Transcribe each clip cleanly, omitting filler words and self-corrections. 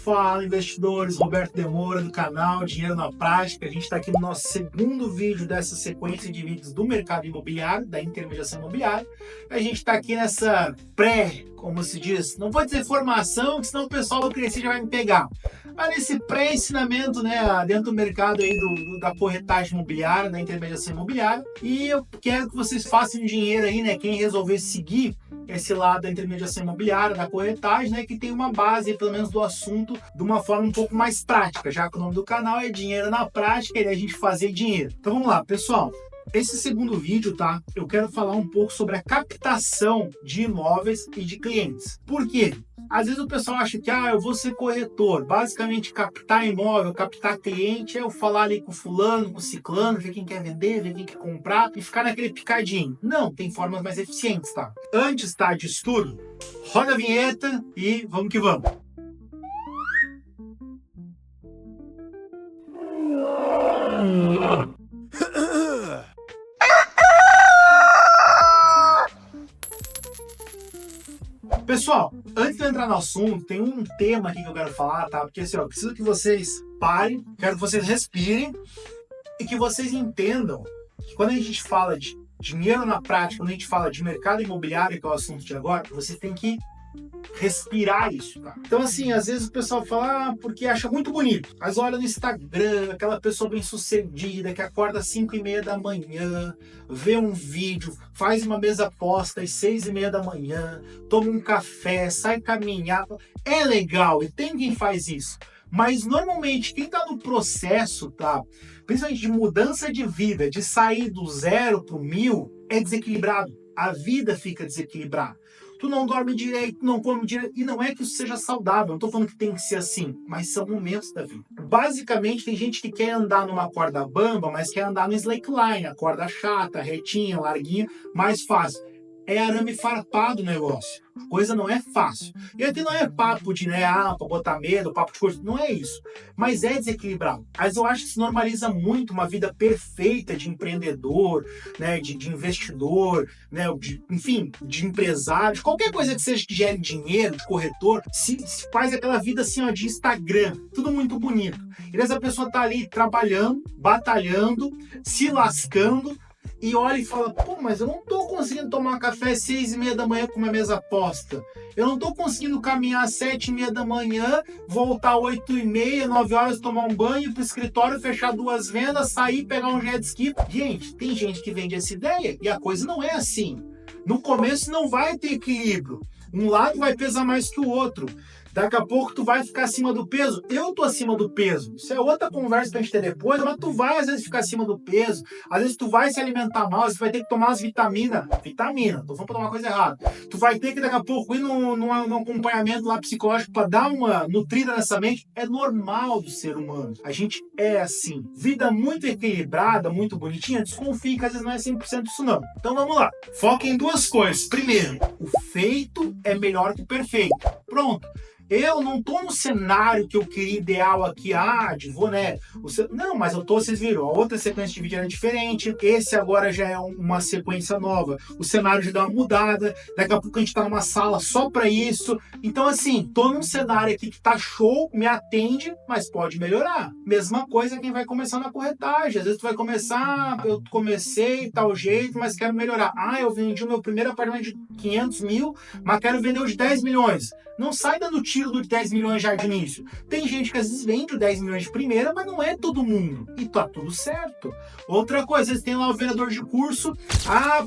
Fala, investidores, Roberto Demora do canal Dinheiro na Prática. A gente está aqui no nosso segundo vídeo dessa sequência de vídeos do mercado imobiliário, da intermediação imobiliária. A gente está aqui nessa como se diz, não vou dizer formação, que senão o pessoal do Cresci já vai me pegar. Mas nesse pré-ensinamento, né, dentro do mercado aí da corretagem imobiliária, da intermediação imobiliária. E eu quero que vocês façam dinheiro aí, né, quem resolver seguir esse lado da intermediação imobiliária, da corretagem, né, que tem uma base, pelo menos, do assunto de uma forma um pouco mais prática, já que o nome do canal é Dinheiro na Prática e a gente fazer dinheiro. Então vamos lá, pessoal. Esse segundo vídeo, tá? Eu quero falar um pouco sobre a captação de imóveis e de clientes. Por quê? Às vezes o pessoal acha que eu vou ser corretor. Basicamente, captar imóvel, captar cliente, é eu falar ali com fulano, com ciclano, ver quem quer vender, ver quem quer comprar e ficar naquele picadinho. Não, tem formas mais eficientes, tá? Antes, tá, disso tudo, roda a vinheta e vamos que vamos. Pessoal, antes de eu entrar no assunto, tem um tema aqui que eu quero falar, tá? Porque assim, eu preciso que vocês parem, quero que vocês respirem e que vocês entendam que quando a gente fala de dinheiro na prática, quando a gente fala de mercado imobiliário, que é o assunto de agora, você tem que respirar isso, tá? Então assim, às vezes o pessoal fala, porque acha muito bonito, mas olha no Instagram, aquela pessoa bem sucedida que acorda às 5h30 da manhã, vê um vídeo, faz uma mesa posta às 6h30 da manhã, toma um café, sai caminhar, é legal e tem quem faz isso, mas normalmente quem tá no processo, tá, principalmente de mudança de vida, de sair do 0 pro 1000, é desequilibrado, a vida fica desequilibrada. Tu não dorme direito, não come direito, e não é que isso seja saudável, não tô falando que tem que ser assim, mas são momentos da vida. Basicamente, tem gente que quer andar numa corda bamba, mas quer andar no slackline, a corda chata, retinha, larguinha, mais fácil. É arame farpado o negócio. A coisa não é fácil. E aqui não é papo de, pra botar medo, papo de coisa. Não é isso. Mas é desequilibrado. Mas eu acho que se normaliza muito uma vida perfeita de empreendedor, né, de investidor, né, enfim, de empresário, de qualquer coisa que seja que gere dinheiro, de corretor, se faz aquela vida assim, de Instagram. Tudo muito bonito. E essa pessoa tá ali trabalhando, batalhando, se lascando, e olha e fala, pô, mas eu não tô conseguindo tomar café às 6h30 da manhã com uma mesa posta. Eu não tô conseguindo caminhar às 7h30 da manhã, voltar às 8h30, 9 horas, tomar um banho, ir pro escritório, fechar 2 vendas, sair, pegar um jet ski. Gente, tem gente que vende essa ideia e a coisa não é assim. No começo não vai ter equilíbrio. Um lado vai pesar mais que o outro. Daqui a pouco tu vai ficar acima do peso. Eu tô acima do peso. Isso é outra conversa pra gente ter depois, mas tu vai às vezes ficar acima do peso. Às vezes tu vai se alimentar mal, você vai ter que tomar as vitaminas. Tô falando pra tomar coisa errada. Tu vai ter que daqui a pouco ir num acompanhamento lá psicológico pra dar uma nutrida nessa mente. É normal do ser humano. A gente é assim. Vida muito equilibrada, muito bonitinha, desconfie que às vezes não é 100% isso não. Então vamos lá. Foca em duas coisas. Primeiro, o feito é melhor que o perfeito. Pronto. Eu não tô no cenário que eu queria ideal aqui, Não, mas eu tô, vocês viram, a outra sequência de vídeo era diferente, esse agora já é uma sequência nova, o cenário já dá uma mudada, daqui a pouco a gente tá numa sala só pra isso, então assim, tô num cenário aqui que tá show, me atende, mas pode melhorar. Mesma coisa quem vai começar na corretagem, às vezes tu vai começar, eu comecei tal jeito, mas quero melhorar. Eu vendi o meu primeiro apartamento de 500 mil, mas quero vender o de 10 milhões. Não sai dando tiro do 10 milhões já de início. Tem gente que às vezes vende o 10 milhões de primeira, mas não é todo mundo. E tá tudo certo. Outra coisa, vocês têm lá o vendedor de curso.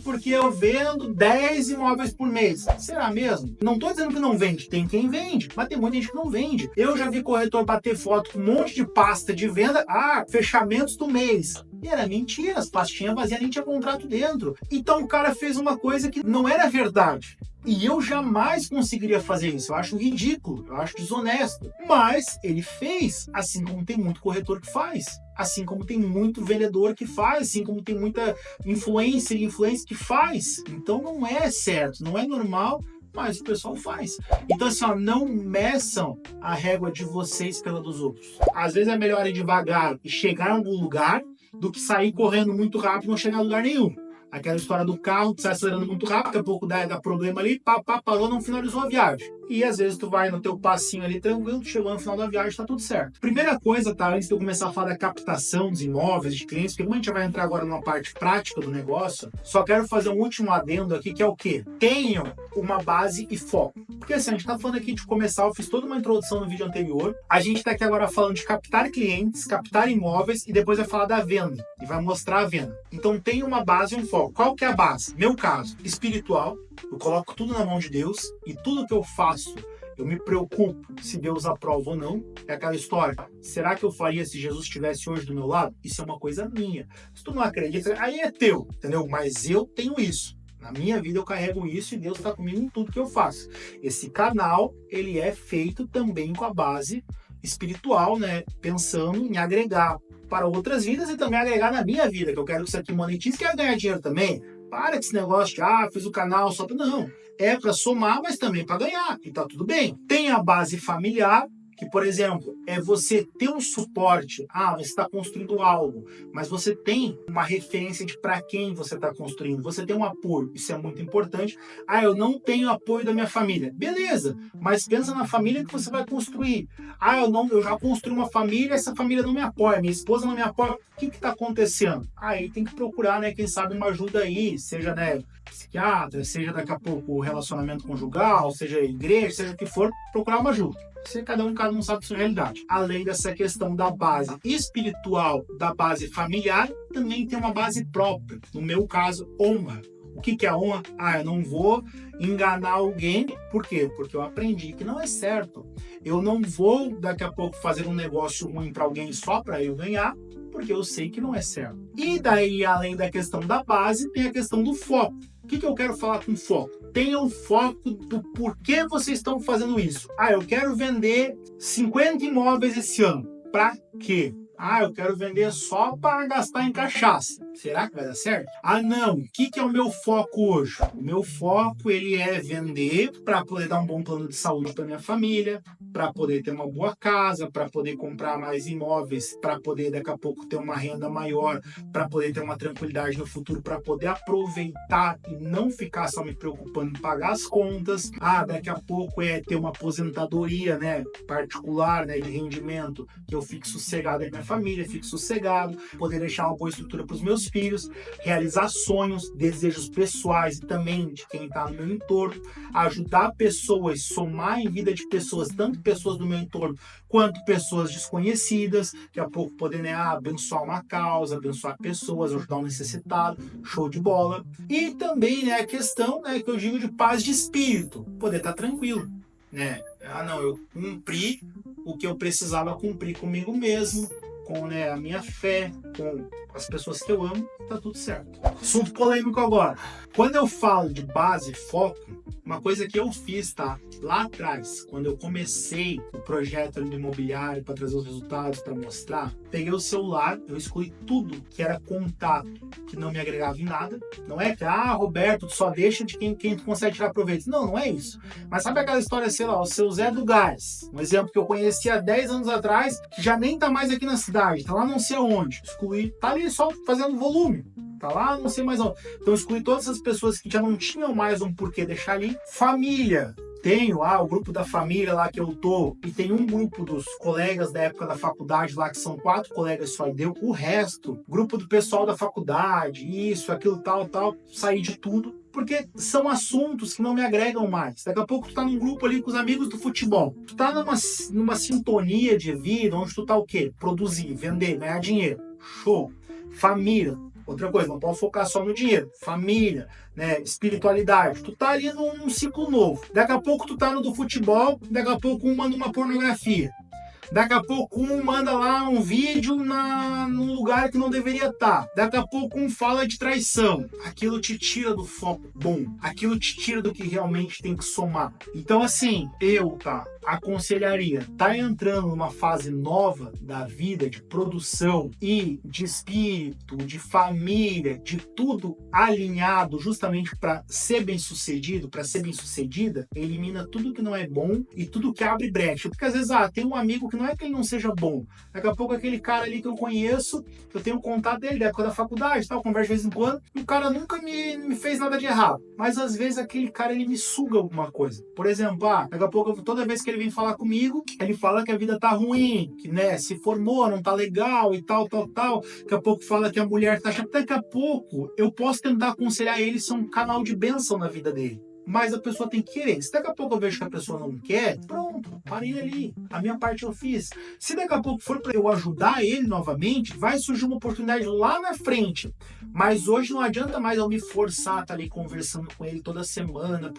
Porque eu vendo 10 imóveis por mês. Será mesmo? Não tô dizendo que não vende. Tem quem vende, mas tem muita gente que não vende. Eu já vi corretor bater foto com um monte de pasta de venda. Fechamentos do mês. E era mentira, as pastinhas vazias nem tinha contrato dentro. Então o cara fez uma coisa que não era verdade. E eu jamais conseguiria fazer isso. Eu acho ridículo, eu acho desonesto. Mas ele fez, assim como tem muito corretor que faz. Assim como tem muito vendedor que faz, assim como tem muita influencer que faz. Então não é certo, não é normal, mas o pessoal faz. Então assim, não meçam a régua de vocês pela dos outros. Às vezes é melhor ir devagar e chegar em algum lugar do que sair correndo muito rápido e não chegar a lugar nenhum. Aquela história do carro que sai acelerando muito rápido, daqui a pouco dá problema ali, parou, não finalizou a viagem. e às vezes tu vai no teu passinho ali tranquilo, chegou no final da viagem, tá tudo certo. Primeira coisa, tá, antes de eu começar a falar da captação dos imóveis, de clientes, porque como a gente vai entrar agora numa parte prática do negócio, só quero fazer um último adendo aqui, que é o quê? Tenham uma base e foco. Porque assim, a gente tá falando aqui de começar, eu fiz toda uma introdução no vídeo anterior, a gente tá aqui agora falando de captar clientes, captar imóveis e depois vai falar da venda, e vai mostrar a venda. Então tem uma base e um foco. Qual que é a base? Meu caso, espiritual, eu coloco tudo na mão de Deus e tudo que eu faço, eu me preocupo se Deus aprova ou não. É aquela história, será que eu faria se Jesus estivesse hoje do meu lado? Isso é uma coisa minha. Se tu não acredita, aí é teu, entendeu? Mas eu tenho isso. Na minha vida eu carrego isso e Deus está comigo em tudo que eu faço. Esse canal, ele é feito também com a base espiritual, né? Pensando em agregar para outras vidas e também agregar na minha vida, que eu quero que isso aqui monetize, quero ganhar dinheiro também. Para com esse negócio de, fiz o canal só para... Não, é para somar, mas também para ganhar, e tá tudo bem. Tem a base familiar, que, por exemplo, é você ter um suporte. Você está construindo algo, mas você tem uma referência de para quem você está construindo. Você tem um apoio, isso é muito importante. Eu não tenho apoio da minha família. Beleza, mas pensa na família que você vai construir. Eu já construí uma família, essa família não me apoia, minha esposa não me apoia. O que está acontecendo? Aí tem que procurar, né, quem sabe uma ajuda aí, seja, né, psiquiatra, seja daqui a pouco relacionamento conjugal, seja igreja, seja o que for, procurar uma ajuda. Cada um sabe a sua realidade. Além dessa questão da base espiritual, da base familiar, também tem uma base própria. No meu caso, honra. O que é honra? Eu não vou enganar alguém. Por quê? Porque eu aprendi que não é certo. Eu não vou, daqui a pouco, fazer um negócio ruim para alguém só para eu ganhar, porque eu sei que não é certo. E daí, além da questão da base, tem a questão do foco. O que eu quero falar com foco? Tenha o foco do porquê vocês estão fazendo isso. Eu quero vender 50 imóveis esse ano. Pra quê? Eu quero vender só para gastar em cachaça. Será que vai dar certo? Não. O que é o meu foco hoje? O meu foco, ele é vender para poder dar um bom plano de saúde para minha família, para poder ter uma boa casa, para poder comprar mais imóveis, para poder daqui a pouco ter uma renda maior, para poder ter uma tranquilidade no futuro, para poder aproveitar e não ficar só me preocupando em pagar as contas. Daqui a pouco é ter uma aposentadoria, né, particular, né, de rendimento, que eu fique sossegado com a minha família, fique sossegado, poder deixar uma boa estrutura para os meus filhos, realizar sonhos, desejos pessoais e também de quem está no meu entorno, ajudar pessoas, somar em vida de pessoas, tanto pessoas do meu entorno quanto pessoas desconhecidas, daqui a pouco poder, né, abençoar uma causa, abençoar pessoas, ajudar um necessitado, show de bola. E também, né, a questão, né, que eu digo de paz de espírito, poder estar tranquilo, né? Eu cumpri o que eu precisava cumprir comigo mesmo, com, né, a minha fé, com as pessoas que eu amo, tá tudo certo. Assunto polêmico agora. Quando eu falo de base e foco, uma coisa que eu fiz, tá? Lá atrás, quando eu comecei o projeto ali do imobiliário para trazer os resultados, para mostrar, peguei o celular, eu excluí tudo que era contato, que não me agregava em nada. Não é que, Roberto, só deixa de quem tu consegue tirar proveito. Não é isso. Mas sabe aquela história, sei lá, o seu Zé do Gás, um exemplo que eu conheci há 10 anos atrás, que já nem tá mais aqui na cidade, tá lá não sei onde. Excluí, tá ali só fazendo volume. Tá lá, não sei mais onde. Então excluí todas as pessoas que já não tinham mais um porquê deixar ali. Família. Tenho o grupo da família lá que eu tô, e tem um grupo dos colegas da época da faculdade lá, que são 4 colegas só, e deu o resto, grupo do pessoal da faculdade, isso, aquilo, tal, saí de tudo, porque são assuntos que não me agregam mais. Daqui a pouco tu tá num grupo ali com os amigos do futebol, tu tá numa sintonia de vida, onde tu tá o quê? Produzir, vender, ganhar dinheiro, show. Família. Outra coisa, não pode focar só no dinheiro. Família, né, espiritualidade. Tu tá ali num ciclo novo. Daqui a pouco tu tá no do futebol, daqui a pouco um manda uma pornografia. Daqui a pouco um manda lá um vídeo num lugar que não deveria estar. Daqui a pouco um fala de traição. Aquilo te tira do foco bom. Aquilo te tira do que realmente tem que somar. Então assim, aconselharia? Tá entrando numa fase nova da vida, de produção e de espírito, de família, de tudo alinhado justamente para ser bem sucedido, para ser bem sucedida, elimina tudo que não é bom e tudo que abre brecha. Porque às vezes, tem um amigo que não é que ele não seja bom, daqui a pouco aquele cara ali que eu conheço, eu tenho contato dele da época da faculdade, tal, converso de vez em quando, e o cara nunca me fez nada de errado. Mas às vezes aquele cara ele me suga alguma coisa. Por exemplo, daqui a pouco, toda vez que ele vem falar comigo, ele fala que a vida tá ruim, que se formou, não tá legal e tal. Daqui a pouco fala que a mulher tá chata. Daqui a pouco eu posso tentar aconselhar ele, ser um canal de bênção na vida dele. Mas a pessoa tem que querer. Se daqui a pouco eu vejo que a pessoa não quer, pronto, parei ali. A minha parte eu fiz. Se daqui a pouco for para eu ajudar ele novamente, vai surgir uma oportunidade lá na frente. Mas hoje não adianta mais eu me forçar a estar ali conversando com ele toda semana.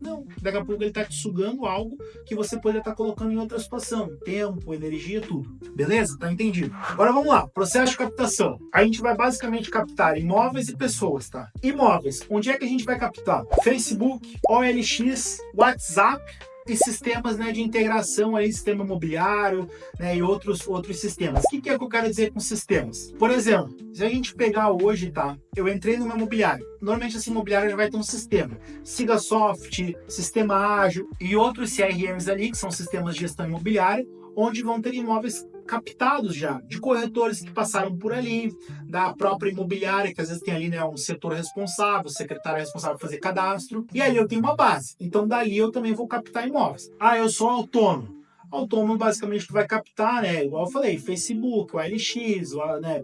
Não, daqui a pouco ele está te sugando algo que você poderia estar colocando em outra situação. Tempo, energia, tudo. Beleza? Tá entendido? Agora vamos lá. Processo de captação. A gente vai basicamente captar imóveis e pessoas, tá? Imóveis. Onde é que a gente vai captar? Facebook, OLX, WhatsApp e sistemas de integração aí, sistema imobiliário, e outros sistemas. O que é que eu quero dizer com sistemas? Por exemplo, se a gente pegar hoje, eu entrei numa imobiliária. Normalmente essa imobiliária já vai ter um sistema. Sigasoft, Sistema Ágil e outros CRMs ali, que são sistemas de gestão imobiliária, onde vão ter imóveis captados já, de corretores que passaram por ali, da própria imobiliária, que às vezes tem ali um setor responsável, secretário responsável por fazer cadastro, e ali eu tenho uma base. Então dali eu também vou captar imóveis. Eu sou autônomo. Autônomo basicamente tu vai captar, igual eu falei, Facebook, OLX,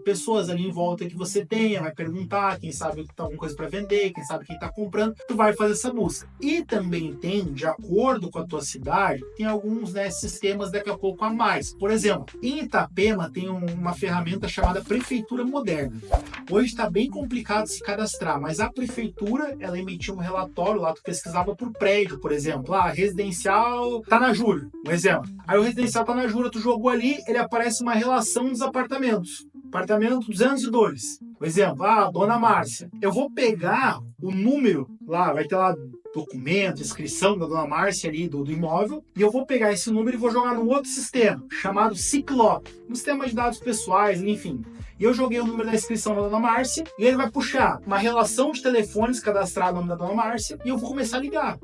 pessoas ali em volta que você tenha, vai perguntar, quem sabe que tá alguma coisa para vender, quem sabe quem tá comprando, tu vai fazer essa busca. E também tem, de acordo com a tua cidade, tem alguns sistemas daqui a pouco a mais. Por exemplo, em Itapema tem uma ferramenta chamada Prefeitura Moderna. Hoje está bem complicado se cadastrar, mas a prefeitura, ela emitiu um relatório lá, tu pesquisava por prédio, por exemplo, residencial tá na Júlio, um exemplo. Aí o residencial tá na Jura, tu jogou ali, ele aparece uma relação dos apartamentos. Apartamento 202. Por exemplo, Dona Márcia. Eu vou pegar o número lá, vai ter lá documento, inscrição da Dona Márcia ali do imóvel, e eu vou pegar esse número e vou jogar num outro sistema, chamado Ciclope, um sistema de dados pessoais, enfim. E eu joguei o número da inscrição da Dona Márcia, e ele vai puxar uma relação de telefones cadastrada no nome da Dona Márcia, e eu vou começar a ligar.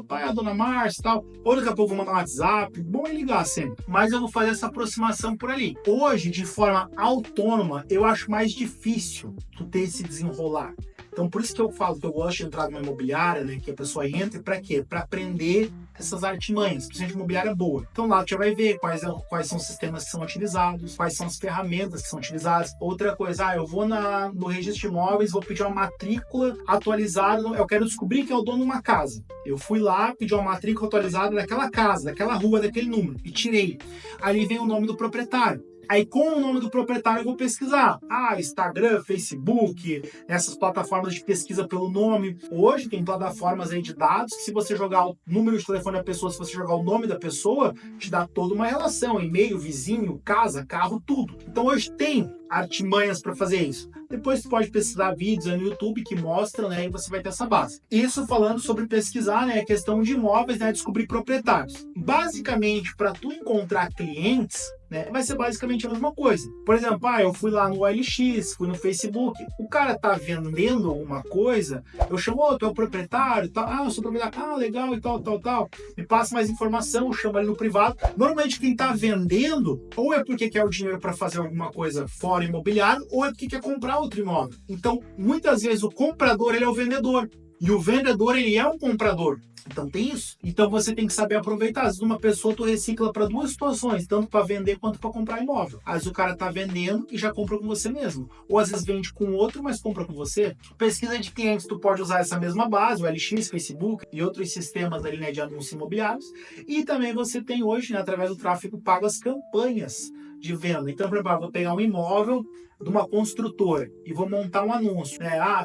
Pai, a Dona Márcia e tal. Ou daqui a pouco eu vou mandar um WhatsApp, bom é ligar sempre. Mas eu vou fazer essa aproximação por ali. Hoje, de forma autônoma, eu acho mais difícil tu ter esse desenrolar. Então, por isso que eu falo que eu gosto de entrar numa imobiliária, que a pessoa entre, para quê? Para aprender essas artimanhas, principalmente imobiliária boa. Então lá tu já vai ver quais são os sistemas que são utilizados, quais são as ferramentas que são utilizadas. Outra coisa, eu vou no registro de imóveis, vou pedir uma matrícula atualizada, eu quero descobrir quem é o dono de uma casa. Eu fui lá, pedi uma matrícula atualizada daquela casa, daquela rua, daquele número, e tirei. Ali vem o nome do proprietário. Aí, com o nome do proprietário, eu vou pesquisar. Instagram, Facebook, essas plataformas de pesquisa pelo nome. Hoje tem plataformas aí de dados que, se você jogar o número de telefone da pessoa, se você jogar o nome da pessoa, te dá toda uma relação. E-mail, vizinho, casa, carro, tudo. Então, hoje tem artimanhas para fazer isso. Depois você pode pesquisar vídeos no YouTube que mostram, e você vai ter essa base. Isso falando sobre pesquisar, a questão de imóveis, descobrir proprietários. Basicamente, para tu encontrar clientes, vai ser basicamente a mesma coisa. Por exemplo, eu fui lá no OLX, fui no Facebook, o cara tá vendendo alguma coisa, eu chamo, tu é o proprietário, tal, eu sou proprietário, legal e tal, me passa mais informação, eu chamo ali no privado. Normalmente quem tá vendendo, ou é porque quer o dinheiro para fazer alguma coisa fora imobiliário, ou é porque quer comprar outro imóvel. Então, muitas vezes o comprador, ele é o vendedor, e o vendedor, ele é um comprador. Então tem isso. Então você tem que saber aproveitar. Às vezes uma pessoa tu recicla para duas situações, tanto para vender quanto para comprar imóvel. Às vezes o cara tá vendendo e já compra com você mesmo. Ou às vezes vende com outro, mas compra com você. Pesquisa de clientes, tu pode usar essa mesma base, o LX, Facebook e outros sistemas ali, de anúncios imobiliários. E também você tem hoje, através do tráfego pago, as campanhas de venda. Então, por exemplo, eu vou pegar um imóvel de uma construtora e vou montar um anúncio.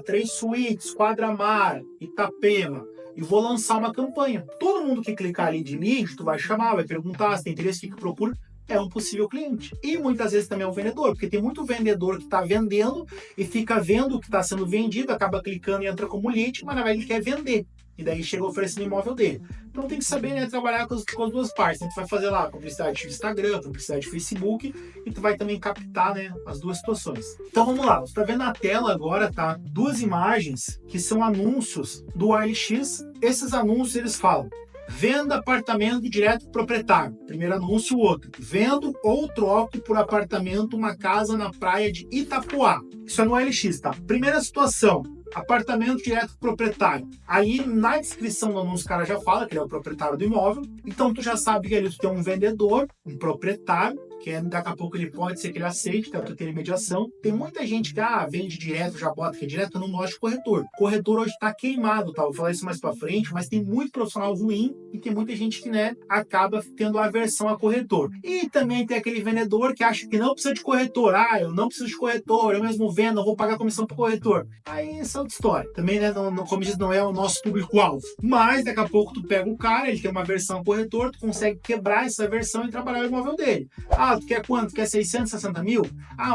3 suítes, Quadramar, Itapema. E vou lançar uma campanha. Todo mundo que clicar ali de lead, tu vai chamar, vai perguntar se tem interesse, o que procura, é um possível cliente. E muitas vezes também é um vendedor, porque tem muito vendedor que está vendendo e fica vendo o que está sendo vendido, acaba clicando e entra como lead, mas na verdade ele quer vender. e daí chega oferecendo o imóvel dele. Então tem que saber, né, trabalhar com as duas partes. Né? Tu vai fazer lá publicidade de Instagram, publicidade de Facebook, e tu vai também captar, né, as duas situações. Então vamos lá, você tá vendo na tela agora, tá? Duas imagens que são anúncios do OLX. Esses anúncios, eles falam: venda apartamento direto pro proprietário. Primeiro anúncio, o outro: vendo ou troco por apartamento uma casa na praia de Itapuá. Isso é no OLX, tá? Primeira situação: apartamento direto pro proprietário. Aí na descrição do anúncio o cara já fala que ele é o proprietário do imóvel, então tu já sabe que ali tu tem um vendedor, um proprietário, que daqui a pouco ele pode ser que ele aceite, tá? Tu ter mediação. Tem muita gente que vende direto, já bota que é direto, eu não gosto de corretor. Corretor hoje tá queimado, tá? Vou falar isso mais pra frente, mas tem muito profissional ruim e tem muita gente que, né, acaba tendo aversão a corretor. E também tem aquele vendedor que acha que não precisa de corretor. Eu não preciso de corretor, eu mesmo vendo, eu vou pagar comissão pro corretor. Aí essa é outra história. Também, né, como diz, não é o nosso público-alvo. Mas daqui a pouco tu pega o cara, ele tem uma aversão a corretor, tu consegue quebrar essa aversão e trabalhar o imóvel dele. Tu quer quanto? Tu quer 660 mil?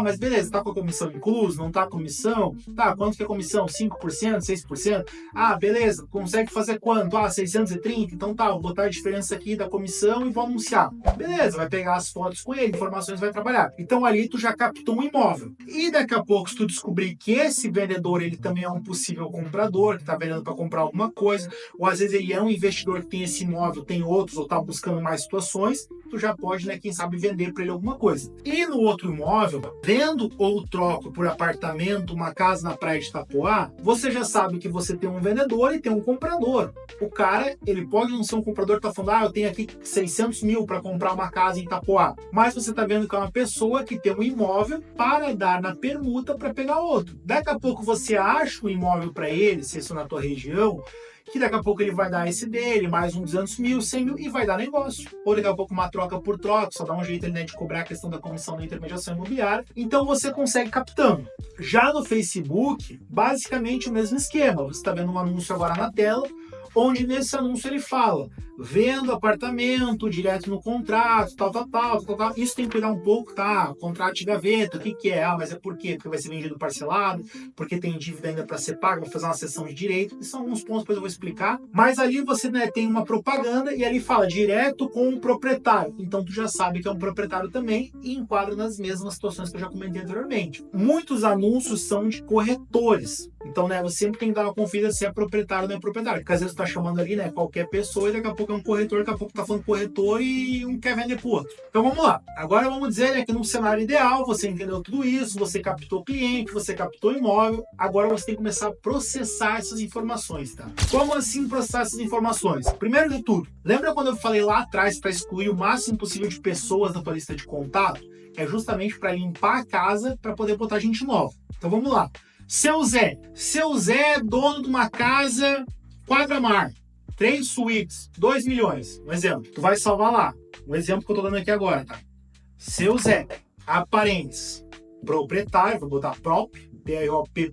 Mas beleza, tá com a comissão inclusa? Não tá com comissão? Tá, quanto que é a comissão? 5%? 6%? Beleza, consegue fazer quanto? 630? Então tá, vou botar a diferença aqui da comissão e vou anunciar. Beleza, vai pegar as fotos com ele, informações, vai trabalhar. Então ali tu já captou um imóvel. E daqui a pouco, se tu descobrir que esse vendedor, ele também é um possível comprador, que tá vendendo para comprar alguma coisa, ou às vezes ele é um investidor que tem esse imóvel, tem outros, ou tá buscando mais situações, tu já pode, né, quem sabe, vender para ele alguma coisa. E no outro imóvel, vendo ou troco por apartamento uma casa na praia de Itapuá, você já sabe que você tem um vendedor e tem um comprador. O cara, ele pode não ser um comprador que tá falando, eu tenho aqui 600 mil para comprar uma casa em Itapuá, mas você tá vendo que é uma pessoa que tem um imóvel para dar na permuta para pegar outro. Daqui a pouco você acha um imóvel para ele, se isso na tua região, que daqui a pouco ele vai dar esse dele, mais uns 200 mil, 100 mil, e vai dar negócio. Ou daqui a pouco uma troca por troca, só dá um jeito, né, de cobrar a questão da comissão da intermediação imobiliária. Então você consegue captando. Já no Facebook, basicamente o mesmo esquema. Você está vendo um anúncio agora na tela, onde nesse anúncio ele fala: vendo apartamento, direto no contrato, tal. Isso tem que cuidar um pouco, tá? Contrato de gaveta, o que é? Mas é por quê? Porque vai ser vendido parcelado, porque tem dívida ainda para ser paga, vai fazer uma sessão de direito. E são alguns pontos que depois eu vou explicar. Mas ali você, né, tem uma propaganda e ali fala direto com o proprietário. Então tu já sabe que é um proprietário também e enquadra nas mesmas situações que eu já comentei anteriormente. Muitos anúncios são de corretores. Então, né, você sempre tem que dar uma conferida se é proprietário ou não é proprietário. Porque às vezes tu tá chamando ali, né, qualquer pessoa e daqui a pouco é um corretor, daqui a pouco tá falando corretor e um quer vender pro outro. Então vamos lá. Agora vamos dizer, né, que num cenário ideal, você entendeu tudo isso, você captou o cliente, você captou o imóvel, agora você tem que começar a processar essas informações, tá? Como assim processar essas informações? Primeiro de tudo, lembra quando eu falei lá atrás para excluir o máximo possível de pessoas da tua lista de contato? É justamente para limpar a casa para poder botar gente nova. Então vamos lá. Seu Zé é dono de uma casa quadra-mar, 3 suítes, 2 milhões, um exemplo. Tu vai salvar lá, um exemplo que eu tô dando aqui agora, tá? Seu Zé, aparentes, proprietário, vou botar prop, P-R-O-P,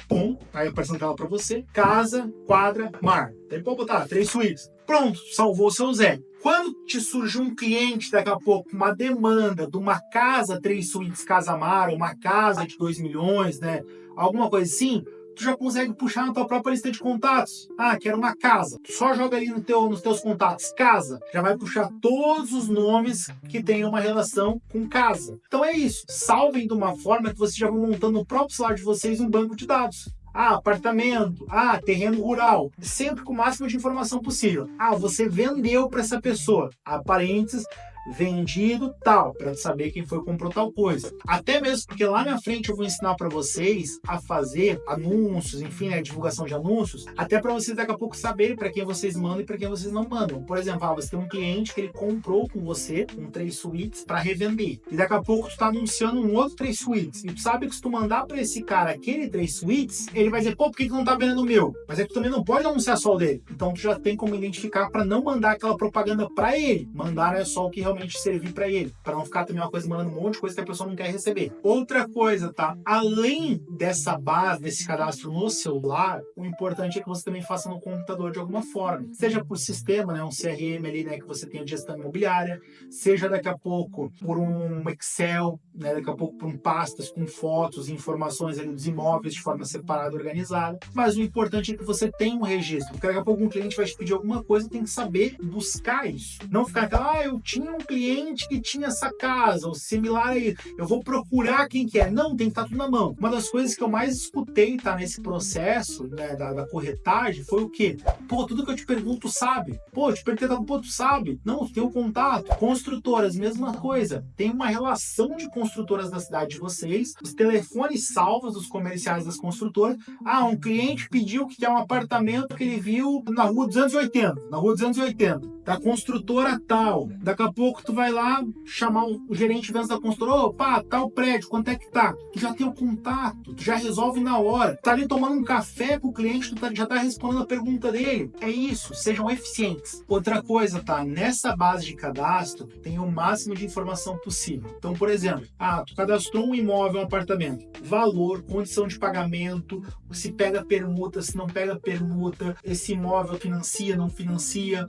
aí aparecendo tela pra você, casa, quadra, mar. Daí pode botar 3 suítes. Pronto, salvou o seu Zé. Quando te surge um cliente, daqui a pouco, uma demanda de uma casa 3 suítes casa-mar, uma casa de 2 milhões, né? Alguma coisa assim, tu já consegue puxar na tua própria lista de contatos. Quero uma casa. Tu só joga ali nos teus contatos casa, já vai puxar todos os nomes que tenham uma relação com casa. Então é isso. Salvem de uma forma que vocês já vão montando no próprio celular de vocês um banco de dados. Apartamento, terreno rural, sempre com o máximo de informação possível. Você vendeu para essa pessoa, parênteses, vendido tal, para saber quem foi que comprou tal coisa. Até mesmo porque lá na frente eu vou ensinar para vocês a fazer anúncios, enfim, a divulgação de anúncios, até para vocês daqui a pouco saberem para quem vocês mandam e para quem vocês não mandam. Por exemplo, você tem um cliente que ele comprou com você 3 suítes para revender. E daqui a pouco tu tá anunciando um outro 3 suítes. E tu sabe que se tu mandar para esse cara aquele 3 suítes, ele vai dizer, por que tu não tá vendendo o meu? Mas é que tu também não pode anunciar só o dele. Então tu já tem como identificar para não mandar aquela propaganda para ele. Mandar só o que realmente realmente servir para ele, para não ficar também uma coisa mandando um monte de coisa que a pessoa não quer receber. Outra coisa, tá? Além dessa base, desse cadastro no celular, o importante é que você também faça no computador de alguma forma. Seja por sistema, né, um CRM ali, né, que você tem a gestão imobiliária, seja daqui a pouco por um Excel, né, daqui a pouco por pastas com fotos e informações ali dos imóveis de forma separada e organizada. Mas o importante é que você tenha um registro, porque daqui a pouco um cliente vai te pedir alguma coisa, tem que saber buscar isso. Não ficar aquela, eu tinha um cliente que tinha essa casa, ou similar a isso, eu vou procurar quem que é. Não, tem que estar tudo na mão. Uma das coisas que eu mais escutei, tá, nesse processo, né, da corretagem, foi o quê? Pô, tudo que eu te pergunto, sabe? Pô, eu te perguntei, pô, tu sabe? Não, tu tem o contato. Construtoras, mesma coisa. Tem uma relação de construtoras da cidade de vocês, os telefones salvos dos comerciais das construtoras. Ah, um cliente pediu que quer um apartamento que ele viu na rua 280, da construtora tal. Daqui a pouco tu vai lá chamar o gerente de vendas da construtora, pá, tal prédio, quanto é que tá? Tu já tem o contato, tu já resolve na hora. Tá ali tomando um café com o cliente, tu já tá respondendo a pergunta dele. É isso, sejam eficientes. Outra coisa, tá? Nessa base de cadastro, tem o máximo de informação possível. Então, por exemplo, tu cadastrou um imóvel, um apartamento, valor, condição de pagamento, se pega permuta, se não pega permuta, esse imóvel financia, não financia,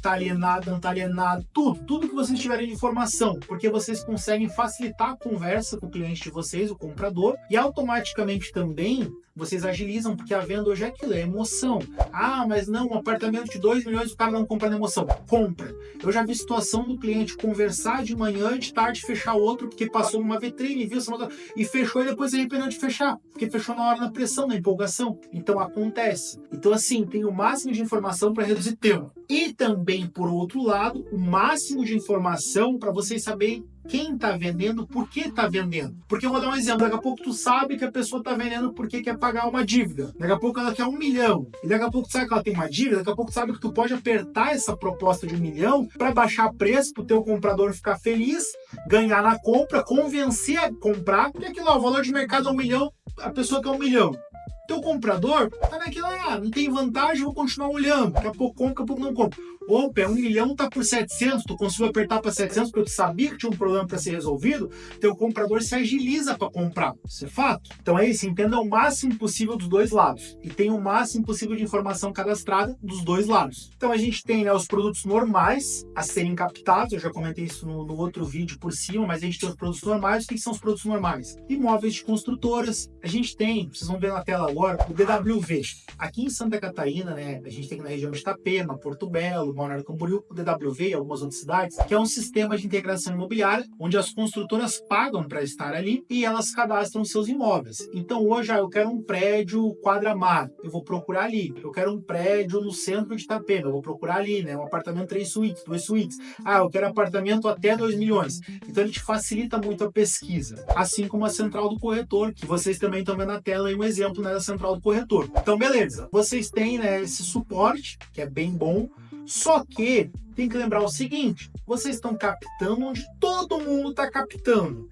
tá alienado, não tá alienado, tudo que vocês tiverem de informação, porque vocês conseguem facilitar a conversa com o cliente de vocês, o comprador, e automaticamente também vocês agilizam, porque a venda hoje é aquilo, é emoção. Mas não, um apartamento de 2 milhões o cara não compra na emoção. Compra. Eu já vi situação do cliente conversar de manhã, de tarde fechar outro, porque passou numa vitrine, viu e fechou e depois se arrependeu de fechar, porque fechou na hora da pressão, na empolgação. Então acontece. Então assim, tem o máximo de informação para reduzir tempo. E também, por outro lado, o máximo de informação para vocês saberem quem está vendendo, por que está vendendo. Porque eu vou dar um exemplo, daqui a pouco tu sabe que a pessoa está vendendo porque quer pagar uma dívida. Daqui a pouco ela quer 1 milhão. E daqui a pouco tu sabe que ela tem uma dívida, daqui a pouco tu sabe que tu pode apertar essa proposta de 1 milhão para baixar preço, para o teu comprador ficar feliz, ganhar na compra, convencer a comprar, porque aquilo lá, o valor de mercado é 1 milhão, a pessoa quer 1 milhão. Teu comprador tá naquela, não tem vantagem, vou continuar olhando. Daqui a pouco compra, daqui a pouco não compra. Opa, 1 milhão tá por 700, tu conseguiu apertar para 700 porque tu sabia que tinha um problema para ser resolvido, teu comprador se agiliza para comprar. Isso é fato. Então é isso, entenda o máximo possível dos dois lados. E tem o máximo possível de informação cadastrada dos dois lados. Então a gente tem, né, os produtos normais a serem captados, eu já comentei isso no outro vídeo por cima, mas a gente tem os produtos normais. O que são os produtos normais? Imóveis de construtoras. A gente tem, vocês vão ver na tela agora, o DWV. Aqui em Santa Catarina, né, a gente tem na região de Itapema, Porto Belo, Balneário Camboriú, o DWV e algumas outras cidades, que é um sistema de integração imobiliária, onde as construtoras pagam para estar ali e elas cadastram seus imóveis. Então hoje, eu quero um prédio quadra-mar, eu vou procurar ali. Eu quero um prédio no centro de Itapema, eu vou procurar ali, né, um apartamento 3 suítes, 2 suítes. Eu quero apartamento até 2 milhões. Então ele te facilita muito a pesquisa. Assim como a central do corretor, que vocês também estão vendo na tela aí um exemplo, né, da central do corretor. Então beleza, vocês têm, né, esse suporte, que é bem bom. Só que tem que lembrar o seguinte, vocês estão captando onde todo mundo está captando.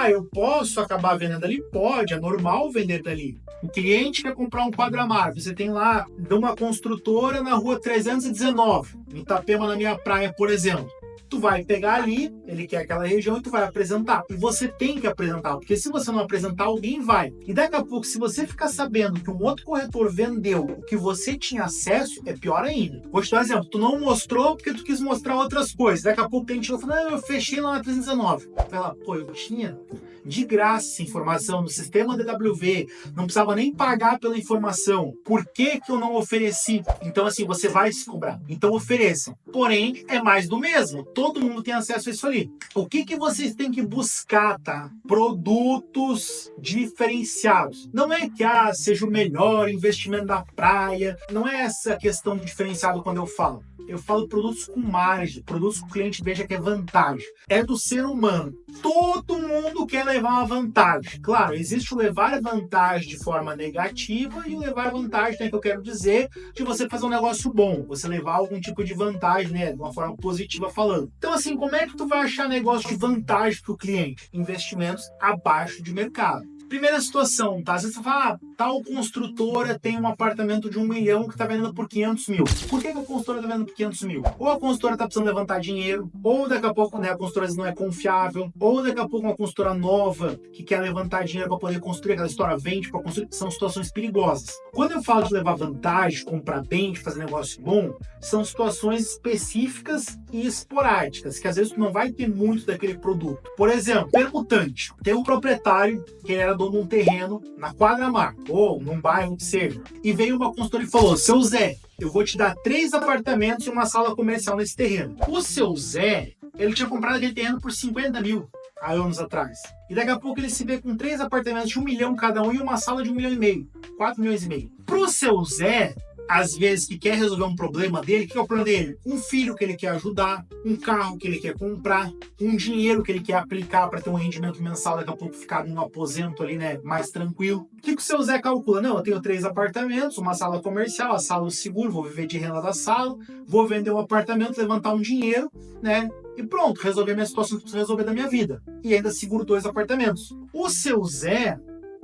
Eu posso acabar vendendo ali? Pode, é normal vender dali. O cliente quer comprar um quadra-mar, você tem lá de uma construtora na rua 319, em Itapema, na minha praia, por exemplo. Tu vai pegar ali, ele quer aquela região e tu vai apresentar. E você tem que apresentar, porque se você não apresentar, alguém vai. E daqui a pouco, se você ficar sabendo que um outro corretor vendeu o que você tinha acesso, é pior ainda. Vou te dar um exemplo, tu não mostrou porque tu quis mostrar outras coisas. Daqui a pouco o cliente vai falar, eu fechei lá na 319. Vai lá, eu tinha de graça essa informação no sistema DWV, não precisava nem pagar pela informação. Por que que eu não ofereci? Então assim, você vai se cobrar. Então ofereçam. Porém, é mais do mesmo. Todo mundo tem acesso a isso ali. O que que vocês têm que buscar, tá? Produtos diferenciados. Não é que seja o melhor investimento da praia. Não é essa questão de diferenciado quando eu falo. Eu falo produtos com margem, produtos que o cliente veja que é vantagem. É do ser humano. Todo mundo quer levar uma vantagem. Claro, existe o levar vantagem de forma negativa e o levar vantagem, né, que eu quero dizer, de você fazer um negócio bom, você levar algum tipo de vantagem, né, de uma forma positiva falando. Então assim, como é que tu vai achar negócio de vantagem para o cliente? Investimentos abaixo de mercado. Primeira situação, tá? Às vezes você fala, tal construtora tem um apartamento de 1 milhão que tá vendendo por 500 mil. Por que a construtora tá vendendo por 500 mil? Ou a construtora tá precisando levantar dinheiro, ou daqui a pouco, né, a construtora não é confiável, ou daqui a pouco uma construtora nova que quer levantar dinheiro para poder construir, aquela história vende para construir, são situações perigosas. Quando eu falo de levar vantagem, de comprar bem, de fazer negócio bom, são situações específicas e esporádicas, que às vezes tu não vai ter muito daquele produto. Por exemplo, permutante. Tem um proprietário que era dono de um terreno na Quadra-Mar, ou num bairro que seja, e veio uma consultora e falou, seu Zé, eu vou te dar 3 apartamentos e uma sala comercial nesse terreno. O seu Zé, ele tinha comprado aquele terreno por 50 mil há anos atrás. E daqui a pouco ele se vê com 3 apartamentos de 1 milhão cada um e uma sala de 1,5 milhão, 4 milhões e meio. Pro seu Zé, às vezes que quer resolver um problema dele, o que é o problema dele? Um filho que ele quer ajudar, um carro que ele quer comprar, um dinheiro que ele quer aplicar para ter um rendimento mensal, daqui a pouco ficar num aposento ali, né, mais tranquilo. O que o seu Zé calcula? Não, eu tenho 3 apartamentos, uma sala comercial, a sala seguro, vou viver de renda da sala, vou vender um apartamento, levantar um dinheiro, né, e pronto, resolver a minha situação que eu preciso resolver da minha vida. E ainda seguro 2 apartamentos. O seu Zé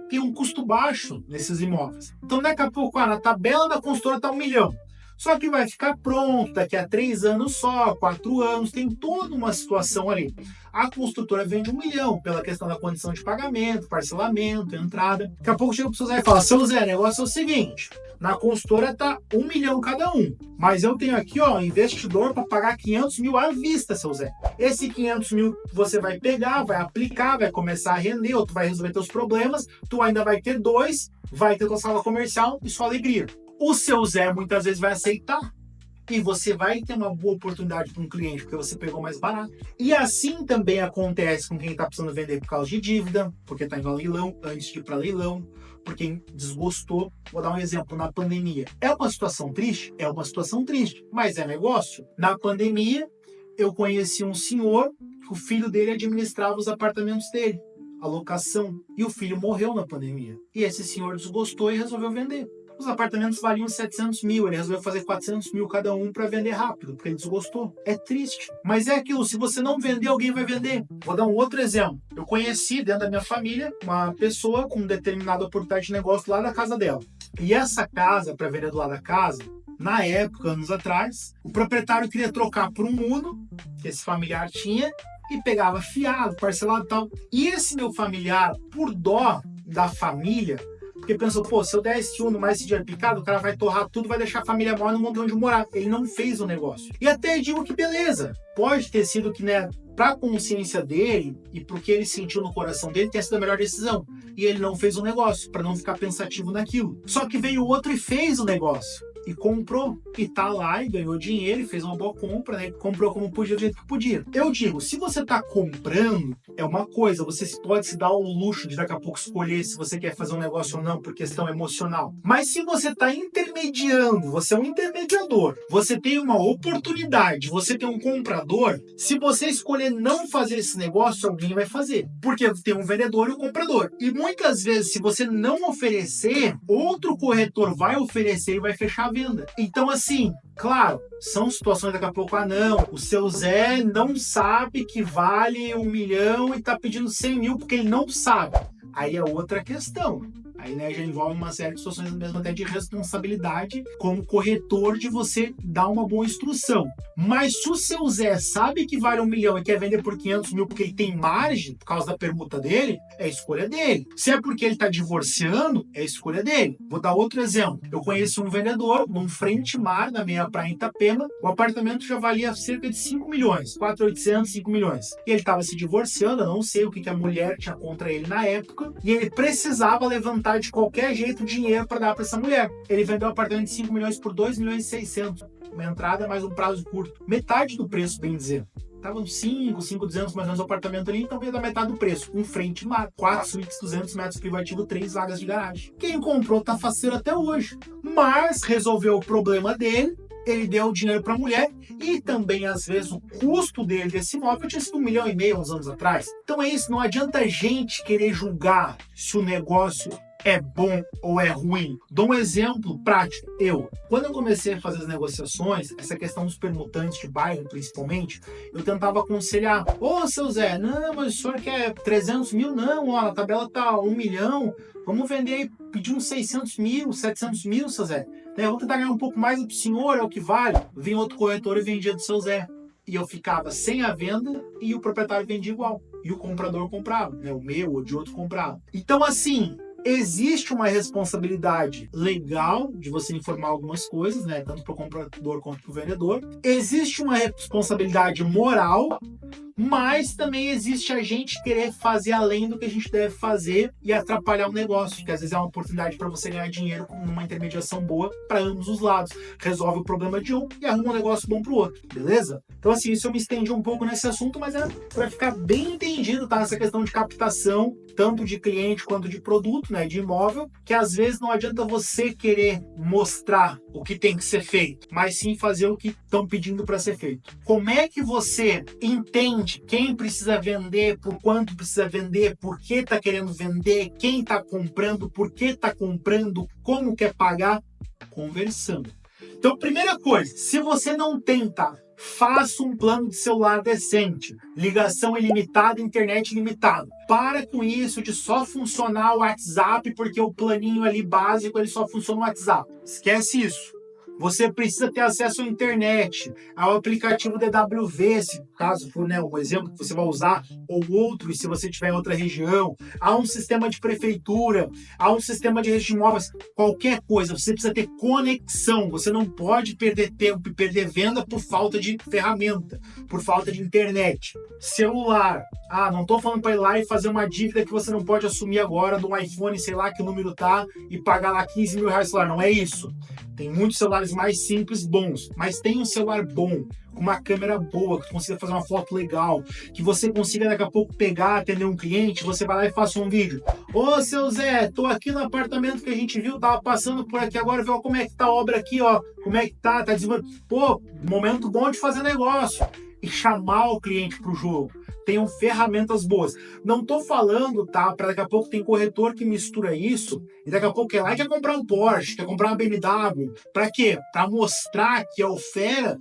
tem um custo baixo nesses imóveis. Então, daqui a pouco, na tabela da consultora está 1 milhão. Só que vai ficar pronto daqui a 3 anos só, 4 anos, tem toda uma situação ali. A construtora vende 1 milhão pela questão da condição de pagamento, parcelamento, entrada. Daqui a pouco chega o seu Zé e fala, seu Zé, o negócio é o seguinte, na consultora tá 1 milhão cada um, mas eu tenho aqui, ó, investidor para pagar 500 mil à vista, seu Zé. Esse 500 mil você vai pegar, vai aplicar, vai começar a render, ou tu vai resolver teus problemas, tu ainda vai ter 2, vai ter tua sala comercial e sua alegria. O seu Zé muitas vezes vai aceitar e você vai ter uma boa oportunidade para um cliente porque você pegou mais barato. E assim também acontece com quem está precisando vender por causa de dívida, porque está indo a leilão, antes de ir para leilão, porque desgostou. Vou dar um exemplo, na pandemia. É uma situação triste? É uma situação triste, mas é negócio. Na pandemia, eu conheci um senhor, que o filho dele administrava os apartamentos dele, a locação, e o filho morreu na pandemia. E esse senhor desgostou e resolveu vender. Os apartamentos valiam 700 mil, ele resolveu fazer 400 mil cada um para vender rápido, porque ele desgostou. É triste, mas é aquilo, se você não vender, alguém vai vender. Vou dar um outro exemplo. Eu conheci dentro da minha família uma pessoa com determinada oportunidade de negócio lá da casa dela. E essa casa, para vender do lado da casa, na época, anos atrás, o proprietário queria trocar por um Uno, que esse familiar tinha, e pegava fiado, parcelado e tal. E esse meu familiar, por dó da família, porque pensou, pô, se eu der esse Uno mais esse dinheiro picado, o cara vai torrar tudo, vai deixar a família maior no mundo onde morar. Ele não fez o negócio. E até digo que beleza, pode ter sido que, né, pra consciência dele e pro que ele sentiu no coração dele, tenha sido a melhor decisão. E ele não fez o negócio, para não ficar pensativo naquilo. Só que veio outro e fez o negócio. E comprou, e tá lá e ganhou dinheiro, e fez uma boa compra, né? Comprou como podia, do jeito que podia. Eu digo, se você tá comprando, é uma coisa, você pode se dar o luxo de daqui a pouco escolher se você quer fazer um negócio ou não, por questão emocional. Mas se você tá intermediando, você é um intermediador, você tem uma oportunidade, você tem um comprador, se você escolher não fazer esse negócio, alguém vai fazer. Porque tem um vendedor e um comprador. E muitas vezes, se você não oferecer, outro corretor vai oferecer e vai fechar a venda. Então, assim, claro, são situações daqui a pouco, não, o seu Zé não sabe que vale 1 milhão e tá pedindo 100 mil porque ele não sabe. Aí é outra questão. Aí, né, já envolve uma série de situações mesmo até de responsabilidade como corretor de você dar uma boa instrução. Mas se o seu Zé sabe que vale 1 milhão e quer vender por 500 mil porque ele tem margem por causa da permuta dele, é escolha dele. Se é porque ele está divorciando, é escolha dele. Vou dar outro exemplo. Eu conheci um vendedor num frente mar na meia praia em Itapema. O apartamento já valia cerca de 5 milhões, 4.800, 5 milhões. E ele estava se divorciando, eu não sei o que a mulher tinha contra ele na época, e ele precisava levantar de qualquer jeito dinheiro para dar para essa mulher. Ele vendeu um apartamento de 5 milhões por 2 milhões e 600. Uma entrada mais um prazo curto. Metade do preço, bem dizer. Estavam 5.200 mais ou menos o apartamento ali, então veio da metade do preço. Um frente mar, 4 suítes, 200 metros privativo, 3 vagas de garagem. Quem comprou tá faceiro até hoje. Mas resolveu o problema dele, ele deu o dinheiro para a mulher e também, às vezes, o custo dele desse imóvel tinha sido 1,5 milhão uns anos atrás. Então é isso, não adianta a gente querer julgar se o negócio é bom ou é ruim? Dou um exemplo prático. Quando eu comecei a fazer as negociações, essa questão dos permutantes de bairro, principalmente, eu tentava aconselhar: ô, seu Zé, não, mas o senhor quer 300 mil? Não, ó, a tabela tá 1 milhão, vamos vender aí, pedir uns 600 mil, 700 mil, seu Zé. Eu vou tentar ganhar um pouco mais do senhor, é o que vale. Vinha outro corretor e vendia do seu Zé. E eu ficava sem a venda e o proprietário vendia igual. E o comprador comprava, né? O meu ou de outro comprava. Então, assim, existe uma responsabilidade legal de você informar algumas coisas, né? Tanto para o comprador quanto para o vendedor. Existe uma responsabilidade moral, mas também existe a gente querer fazer além do que a gente deve fazer e atrapalhar o negócio, que às vezes é uma oportunidade para você ganhar dinheiro numa intermediação boa para ambos os lados. Resolve o problema de um e arruma um negócio bom para o outro, beleza? Então, assim, isso eu me estendi um pouco nesse assunto, mas é para ficar bem entendido, tá? Essa questão de captação, tanto de cliente quanto de produto, né? De imóvel, que às vezes não adianta você querer mostrar o que tem que ser feito, mas sim fazer o que estão pedindo para ser feito. Como é que você entende quem precisa vender, por quanto precisa vender, por que está querendo vender, quem está comprando, por que está comprando, como quer pagar? Conversando. Então, primeira coisa, se você não tenta, faça um plano de celular decente, ligação ilimitada, internet ilimitada. Para com isso de só funcionar o WhatsApp, porque o planinho ali básico ele só funciona no WhatsApp. Esquece isso. Você precisa ter acesso à internet, ao aplicativo DWV, se caso for, né, um exemplo que você vai usar, ou outro, se você estiver em outra região, há um sistema de prefeitura, há um sistema de registro de imóveis, qualquer coisa, você precisa ter conexão, você não pode perder tempo e perder venda por falta de ferramenta, por falta de internet. Celular, não estou falando para ir lá e fazer uma dívida que você não pode assumir agora do iPhone, sei lá que número tá, e pagar lá 15 mil reais celular, não é isso. Tem muitos celulares mais simples, bons, mas tem um celular bom, com uma câmera boa, que você consiga fazer uma foto legal, que você consiga daqui a pouco pegar, atender um cliente, você vai lá e faça um vídeo. Ô, seu Zé, tô aqui no apartamento que a gente viu, tava passando por aqui agora, viu como é que tá a obra aqui, ó, como é que tá desenvolvendo. Pô, momento bom de fazer negócio. E chamar o cliente pro jogo. Tenham ferramentas boas. Não tô falando, tá? Para daqui a pouco tem corretor que mistura isso e daqui a pouco quer lá e quer comprar um Porsche, quer comprar uma BMW. Para quê? Para mostrar que é o fera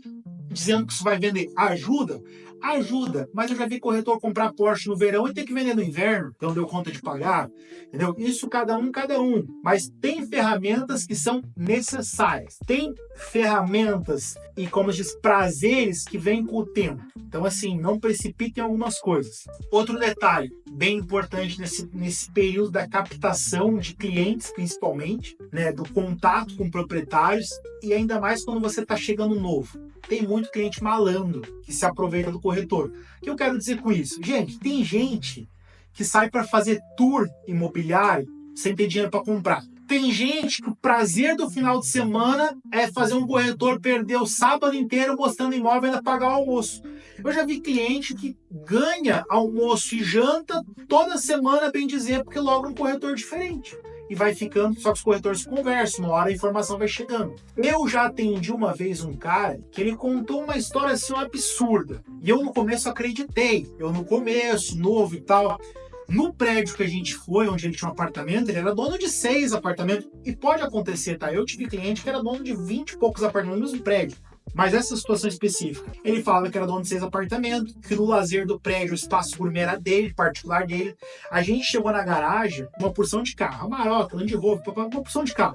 dizendo que isso vai vender. Ajuda? Ajuda, mas eu já vi corretor comprar Porsche no verão e ter que vender no inverno, então deu conta de pagar, entendeu? Isso cada um, mas tem ferramentas que são necessárias, tem ferramentas e, como diz, prazeres que vêm com o tempo, então assim, não precipitem algumas coisas. Outro detalhe bem importante nesse período da captação de clientes, principalmente, né, do contato com proprietários e ainda mais quando você está chegando novo. Tem muito cliente malandro que se aproveita do corretor. O que eu quero dizer com isso? Gente, tem gente que sai para fazer tour imobiliário sem ter dinheiro para comprar. Tem gente que o prazer do final de semana é fazer um corretor perder o sábado inteiro mostrando imóvel e ainda pagar o almoço. Eu já vi cliente que ganha almoço e janta toda semana, bem dizer, porque logo um corretor diferente. E vai ficando, só que os corretores conversam, uma hora a informação vai chegando. Eu já atendi uma vez um cara que ele contou uma história assim absurda. E eu no começo acreditei. Eu no começo, novo e tal. No prédio que a gente foi, onde ele tinha um apartamento, ele era dono de 6 apartamentos. E pode acontecer, tá? Eu tive cliente que era dono de 20 e poucos apartamentos no mesmo prédio. Mas essa situação específica, ele falava que era dono de 6 apartamentos, que no lazer do prédio o espaço gourmet era dele, particular dele. A gente chegou na garagem, uma porção de carro, Amarok, Land Rover, uma porção de carro.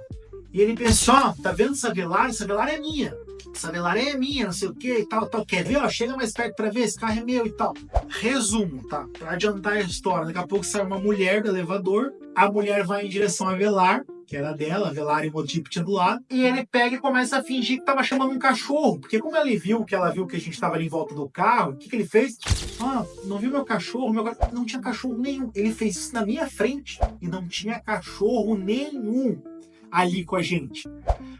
E ele pensou, tá vendo essa Velar? Essa Velar é minha. Essa Velar é minha, não sei o que e tal. Quer ver? Ó, chega mais perto pra ver, esse carro é meu e tal. Resumo, tá? Pra adiantar a história, daqui a pouco sai uma mulher do elevador, a mulher vai em direção à Velar, que era dela, a Velar e o Motip tinha do lado, e ele pega e começa a fingir que tava chamando um cachorro, porque como ela viu que a gente tava ali em volta do carro, o que ele fez? Não viu meu cachorro? Não tinha cachorro nenhum. Ele fez isso na minha frente e não tinha cachorro nenhum ali com a gente.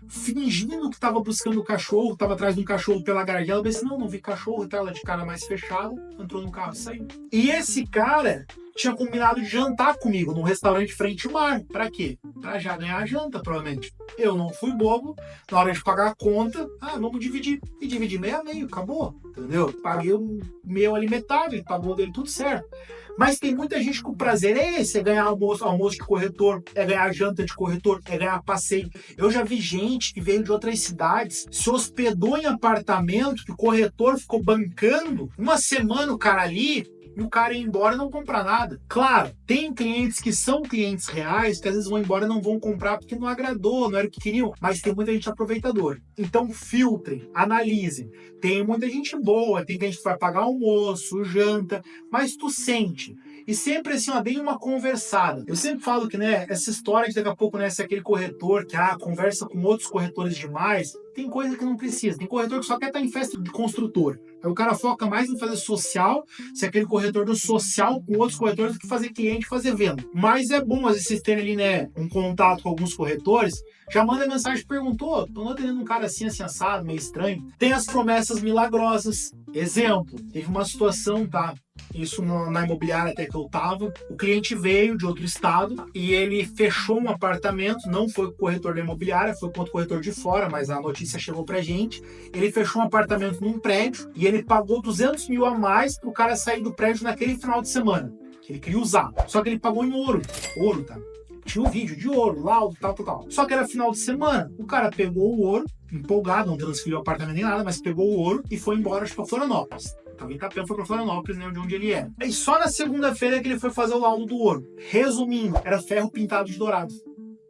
Fingindo que tava buscando o cachorro, tava atrás de um cachorro pela garagem. Ela disse, não vi cachorro, tá? Ela de cara mais fechada, entrou no carro e saiu. E esse cara tinha combinado de jantar comigo num restaurante frente ao mar. Pra quê? Pra já ganhar a janta, provavelmente. Eu não fui bobo, na hora de pagar a conta, vamos dividir. E dividir meio a meio, acabou, entendeu? Paguei o meu ali metade, ele pagou dele, tudo certo. Mas tem muita gente que o prazer é esse, é ganhar almoço de corretor, é ganhar janta de corretor, é ganhar passeio. Eu já vi gente que veio de outras cidades, se hospedou em apartamento, que o corretor ficou bancando uma semana o cara ali, e o cara ir embora e não comprar nada. Claro, tem clientes que são clientes reais, que às vezes vão embora e não vão comprar porque não agradou, não era o que queriam, mas tem muita gente aproveitadora. Então filtrem, analisem. Tem muita gente boa, tem gente que vai pagar almoço, janta, mas tu sente. E sempre assim, deem uma conversada. Eu sempre falo que, essa história de daqui a pouco, se aquele corretor que, conversa com outros corretores demais, tem coisa que não precisa. Tem corretor que só quer estar em festa de construtor. Aí o cara foca mais em fazer social, se aquele corretor do social com outros corretores do que fazer cliente, fazer venda. Mas é bom, às vezes, vocês terem ali, um contato com alguns corretores, já manda mensagem, perguntou, tô não tendo um cara assim assado, meio estranho. Tem as promessas milagrosas. Exemplo, teve uma situação, tá? Isso na imobiliária até que eu tava. O cliente veio de outro estado e ele fechou um apartamento, não foi com o corretor da imobiliária, foi com outro corretor de fora, mas a notícia chegou pra gente. Ele fechou um apartamento num prédio e ele pagou 200 mil a mais pro cara sair do prédio naquele final de semana, que ele queria usar. Só que ele pagou em ouro. Ouro, tá? Tinha um vídeo de ouro, laudo, tal. Só que era final de semana. O cara pegou o ouro, empolgado, não transferiu o apartamento nem nada, mas pegou o ouro e foi embora, pra Florianópolis. Tava em Itapema, foi pra Florianópolis, de onde ele é. E só na segunda-feira que ele foi fazer o laudo do ouro. Resumindo, era ferro pintado de dourado.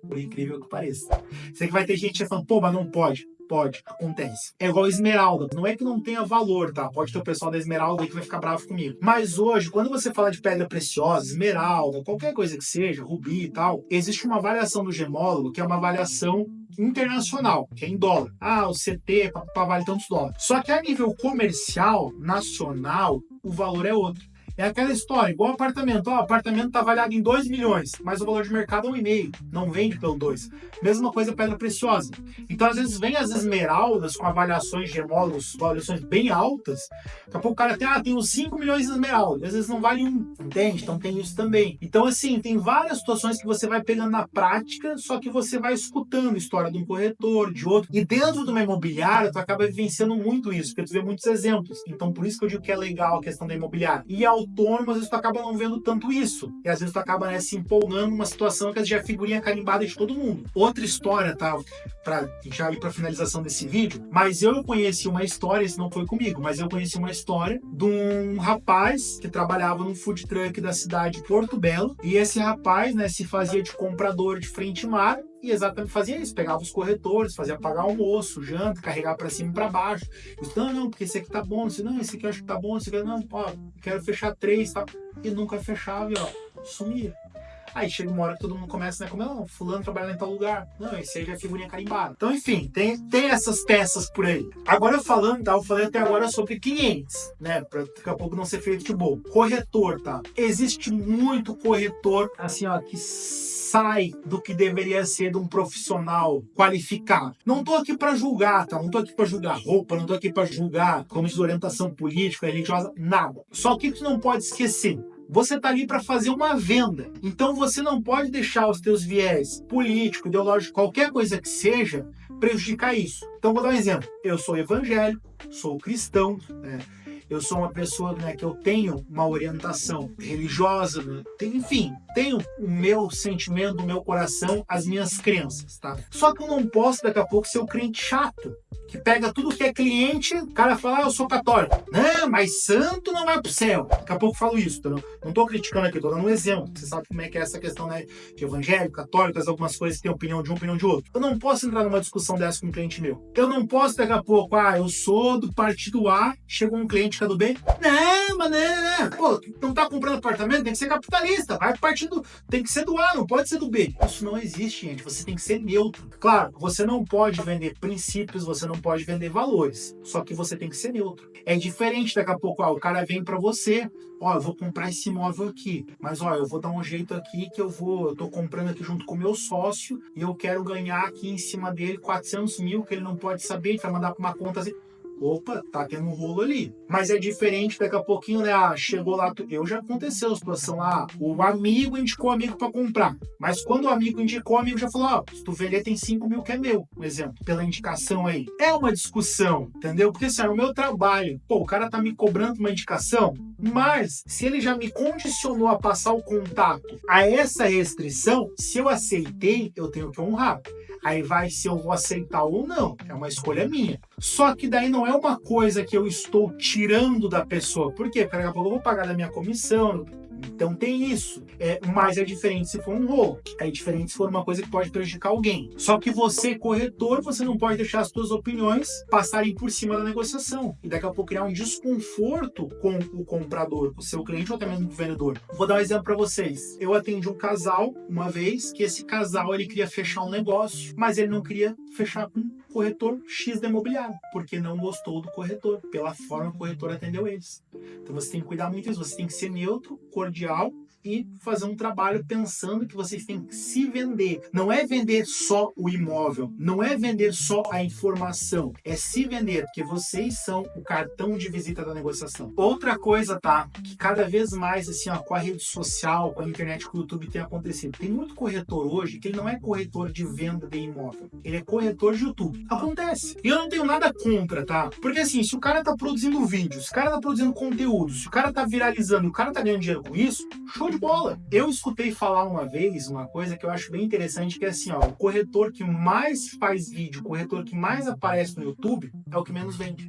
Por incrível que pareça. Sei que vai ter gente falando, pô, mas não pode. Pode, acontece. É igual esmeralda. Não é que não tenha valor, tá? Pode ter o pessoal da esmeralda aí que vai ficar bravo comigo. Mas hoje, quando você fala de pedra preciosa, esmeralda, qualquer coisa que seja, rubi e tal, existe uma avaliação do gemólogo que é uma avaliação internacional, que é em dólar. O CT vale tantos dólares. Só que a nível comercial, nacional, o valor é outro. É aquela história, igual apartamento. O apartamento está avaliado em 2 milhões, mas o valor de mercado é 1,5. Não vende pelo 2. Mesma coisa pedra preciosa. Então, às vezes, vem as esmeraldas com avaliações de gemólogos, avaliações bem altas. Daqui a pouco o cara tem uns 5 milhões de esmeraldas. Às vezes não vale 1, entende? Então tem isso também. Então, assim, tem várias situações que você vai pegando na prática, só que você vai escutando a história de um corretor, de outro. E dentro de uma imobiliária, tu acaba vivenciando muito isso, porque tu vê muitos exemplos. Então, por isso que eu digo que é legal a questão da imobiliária. E autônomo, às vezes tu acaba não vendo tanto isso. E às vezes tu acaba se empolgando numa situação que já é figurinha carimbada de todo mundo. Outra história, tá? Pra já ir pra finalização desse vídeo, mas eu conheci uma história, esse não foi comigo, mas eu conheci uma história de um rapaz que trabalhava num food truck da cidade de Porto Belo, e esse rapaz, se fazia de comprador de frente mar, e exatamente fazia isso, pegava os corretores, fazia pagar almoço, janta, carregar para cima e para baixo. Eu, não, porque esse aqui tá bom, não, esse aqui eu acho que tá bom, esse aqui não, quero fechar 3, tá? E nunca fechava, e sumia. Aí chega uma hora que todo mundo começa, como não, fulano trabalha em tal lugar. Não, esse aí já é figurinha carimbada. Então, enfim, tem essas peças por aí. Agora falando, tá? Eu falei até agora sobre clientes, pra daqui a pouco não ser feito de bobo. Corretor, tá? Existe muito corretor, assim, que sai do que deveria ser de um profissional qualificado. Não tô aqui para julgar, tá? Não tô aqui para julgar roupa, não tô aqui para julgar como de orientação política, religiosa, nada. Só que tu não pode esquecer. Você está ali para fazer uma venda. Então você não pode deixar os teus viés político, ideológico, qualquer coisa que seja, prejudicar isso. Então vou dar um exemplo. Eu sou evangélico, sou cristão, eu sou uma pessoa que eu tenho uma orientação religiosa, enfim, tenho o meu sentimento, o meu coração, as minhas crenças, tá? Só que eu não posso daqui a pouco ser o crente chato, que pega tudo que é cliente, o cara fala, eu sou católico. Não, mas santo não vai pro céu. Daqui a pouco eu falo isso, tá? Não tô criticando aqui, tô dando um exemplo. Você sabe como é que é essa questão, de evangélico, católico, algumas coisas que tem opinião de um, opinião de outro. Eu não posso entrar numa discussão dessa com um cliente meu. Eu não posso daqui a pouco, eu sou do partido A, chega um cliente que é do B. Não, mas não. Pô, não tá comprando apartamento, tem que ser capitalista. Vai partido, tem que ser do A, não pode ser do B. Isso não existe, gente. Você tem que ser neutro. Claro, você não pode vender princípios, você não pode vender valores. Só que você tem que ser neutro. É diferente daqui a pouco, o cara vem pra você, eu vou comprar esse imóvel aqui, mas eu vou dar um jeito aqui que eu tô comprando aqui junto com o meu sócio e eu quero ganhar aqui em cima dele 400 mil, que ele não pode saber, a gente vai mandar pra uma conta assim. Opa, tá tendo um rolo ali. Mas é diferente daqui a pouquinho, né? Chegou lá, eu já aconteceu a situação lá, o amigo indicou o amigo pra comprar. Mas quando o amigo indicou, o amigo já falou, se tu vender tem 5 mil que é meu, um exemplo, pela indicação aí. É uma discussão, entendeu? Porque assim, é o meu trabalho. Pô, o cara tá me cobrando uma indicação, mas se ele já me condicionou a passar o contato a essa restrição, se eu aceitei, eu tenho que honrar. Aí vai se eu vou aceitar ou não. É uma escolha minha. Só que daí não é uma coisa que eu estou tirando da pessoa. Por quê? Porque daqui a pouco eu vou pagar da minha comissão. Então tem isso. Mas é diferente se for um rolo. É diferente se for uma coisa que pode prejudicar alguém. Só que você, corretor, você não pode deixar as suas opiniões passarem por cima da negociação. E daqui a pouco criar um desconforto com o comprador, com o seu cliente ou até mesmo com o vendedor. Vou dar um exemplo para vocês. Eu atendi um casal uma vez, que esse casal ele queria fechar um negócio, mas ele não queria fechar com corretor X da imobiliária, porque não gostou do corretor, pela forma que o corretor atendeu eles. Então você tem que cuidar muito disso, você tem que ser neutro, cordial e fazer um trabalho pensando que vocês têm que se vender. Não é vender só o imóvel, não é vender só a informação, é se vender, porque vocês são o cartão de visita da negociação. Outra coisa, tá? Que cada vez mais, assim, ó, com a rede social, com a internet, com o YouTube tem acontecido. Tem muito corretor hoje que ele não é corretor de venda de imóvel, ele é corretor de YouTube. Acontece. E eu não tenho nada contra, tá? Porque assim, se o cara tá produzindo vídeos, se o cara tá produzindo conteúdo, se o cara tá viralizando, o cara tá ganhando dinheiro com isso, show de bola. Eu escutei falar uma vez uma coisa que eu acho bem interessante, que é assim, ó, o corretor que mais faz vídeo, o corretor que mais aparece no YouTube é o que menos vende.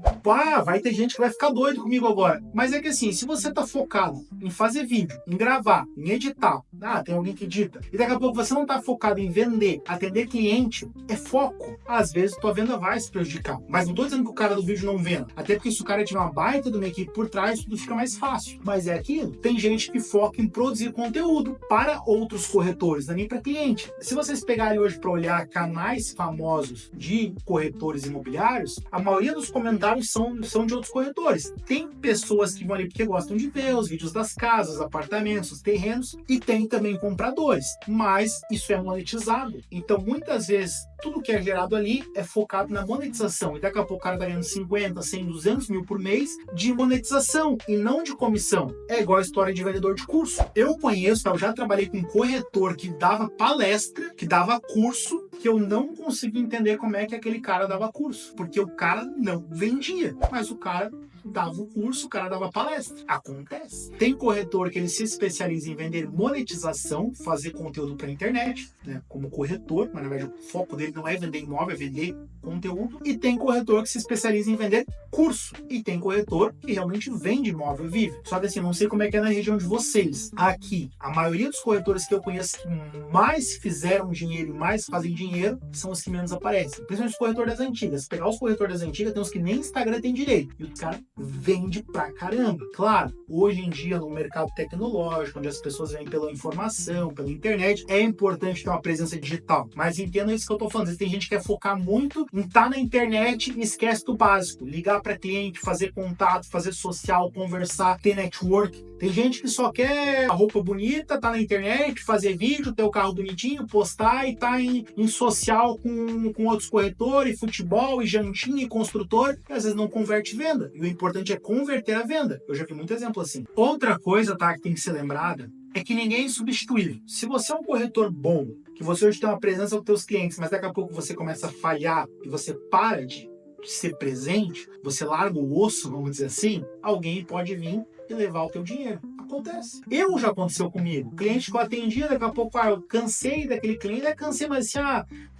Vai ter gente que vai ficar doido comigo agora. Mas é que assim, se você tá focado em fazer vídeo, em gravar, em editar, tem alguém que edita, e daqui a pouco você não tá focado em vender, atender cliente, é foco. Às vezes tua venda vai se prejudicar. Mas não tô dizendo que o cara do vídeo não venda. Até porque se o cara tiver uma baita de uma equipe por trás, tudo fica mais fácil. Mas é aquilo. Tem gente que foca em produzir conteúdo para outros corretores, não é nem para cliente. Se vocês pegarem hoje para olhar canais famosos de corretores imobiliários, a maioria dos comentários são de outros corretores. Tem pessoas que vão ali porque gostam de ver os vídeos das casas, apartamentos, terrenos, e tem também compradores. Mas isso é monetizado. Então, muitas vezes, tudo que é gerado ali é focado na monetização. E daqui a pouco o cara tá ganhando 50, 100, 200 mil por mês de monetização e não de comissão. É igual a história de vendedor de curso. Eu conheço, eu já trabalhei com um corretor que dava palestra, que dava curso, que eu não consigo entender como é que aquele cara dava curso. Porque o cara não vendia, mas o cara dava o curso, o cara dava palestra. Acontece. Tem corretor que ele se especializa em vender monetização, fazer conteúdo para internet, né, como corretor, mas na verdade o foco dele não é vender imóvel, é vender conteúdo. E tem corretor que se especializa em vender curso. E tem corretor que realmente vende imóvel, vive. Só que assim, não sei como é que é na região de vocês. Aqui, a maioria dos corretores que eu conheço que mais fizeram dinheiro e mais fazem dinheiro são os que menos aparecem. Principalmente os corretores das antigas. Se pegar os corretores das antigas, tem uns que nem Instagram tem direito. E o cara vende pra caramba. Claro, hoje em dia, no mercado tecnológico, onde as pessoas vêm pela informação, pela internet, é importante ter uma presença digital. Mas entenda isso que eu tô falando. Tem gente que quer focar muito em estar na internet e esquece do básico. Ligar para cliente, fazer contato, fazer social, conversar, ter network. Tem gente que só quer a roupa bonita, tá na internet, fazer vídeo, ter o carro bonitinho, postar e tá em social com outros corretores, futebol, e jantinha, e construtor, e às vezes não converte venda. E o importante é converter a venda. Eu já vi muito exemplo assim. Outra coisa, tá, que tem que ser lembrada, é que ninguém é insubstituível. Se você é um corretor bom, que você hoje tem uma presença com seus clientes, mas daqui a pouco você começa a falhar e você para de ser presente, você larga o osso, vamos dizer assim, alguém pode vir e levar o teu dinheiro. Acontece. Já aconteceu comigo. Cliente que eu atendia, daqui a pouco, eu cansei daquele cliente, cansei, mas assim,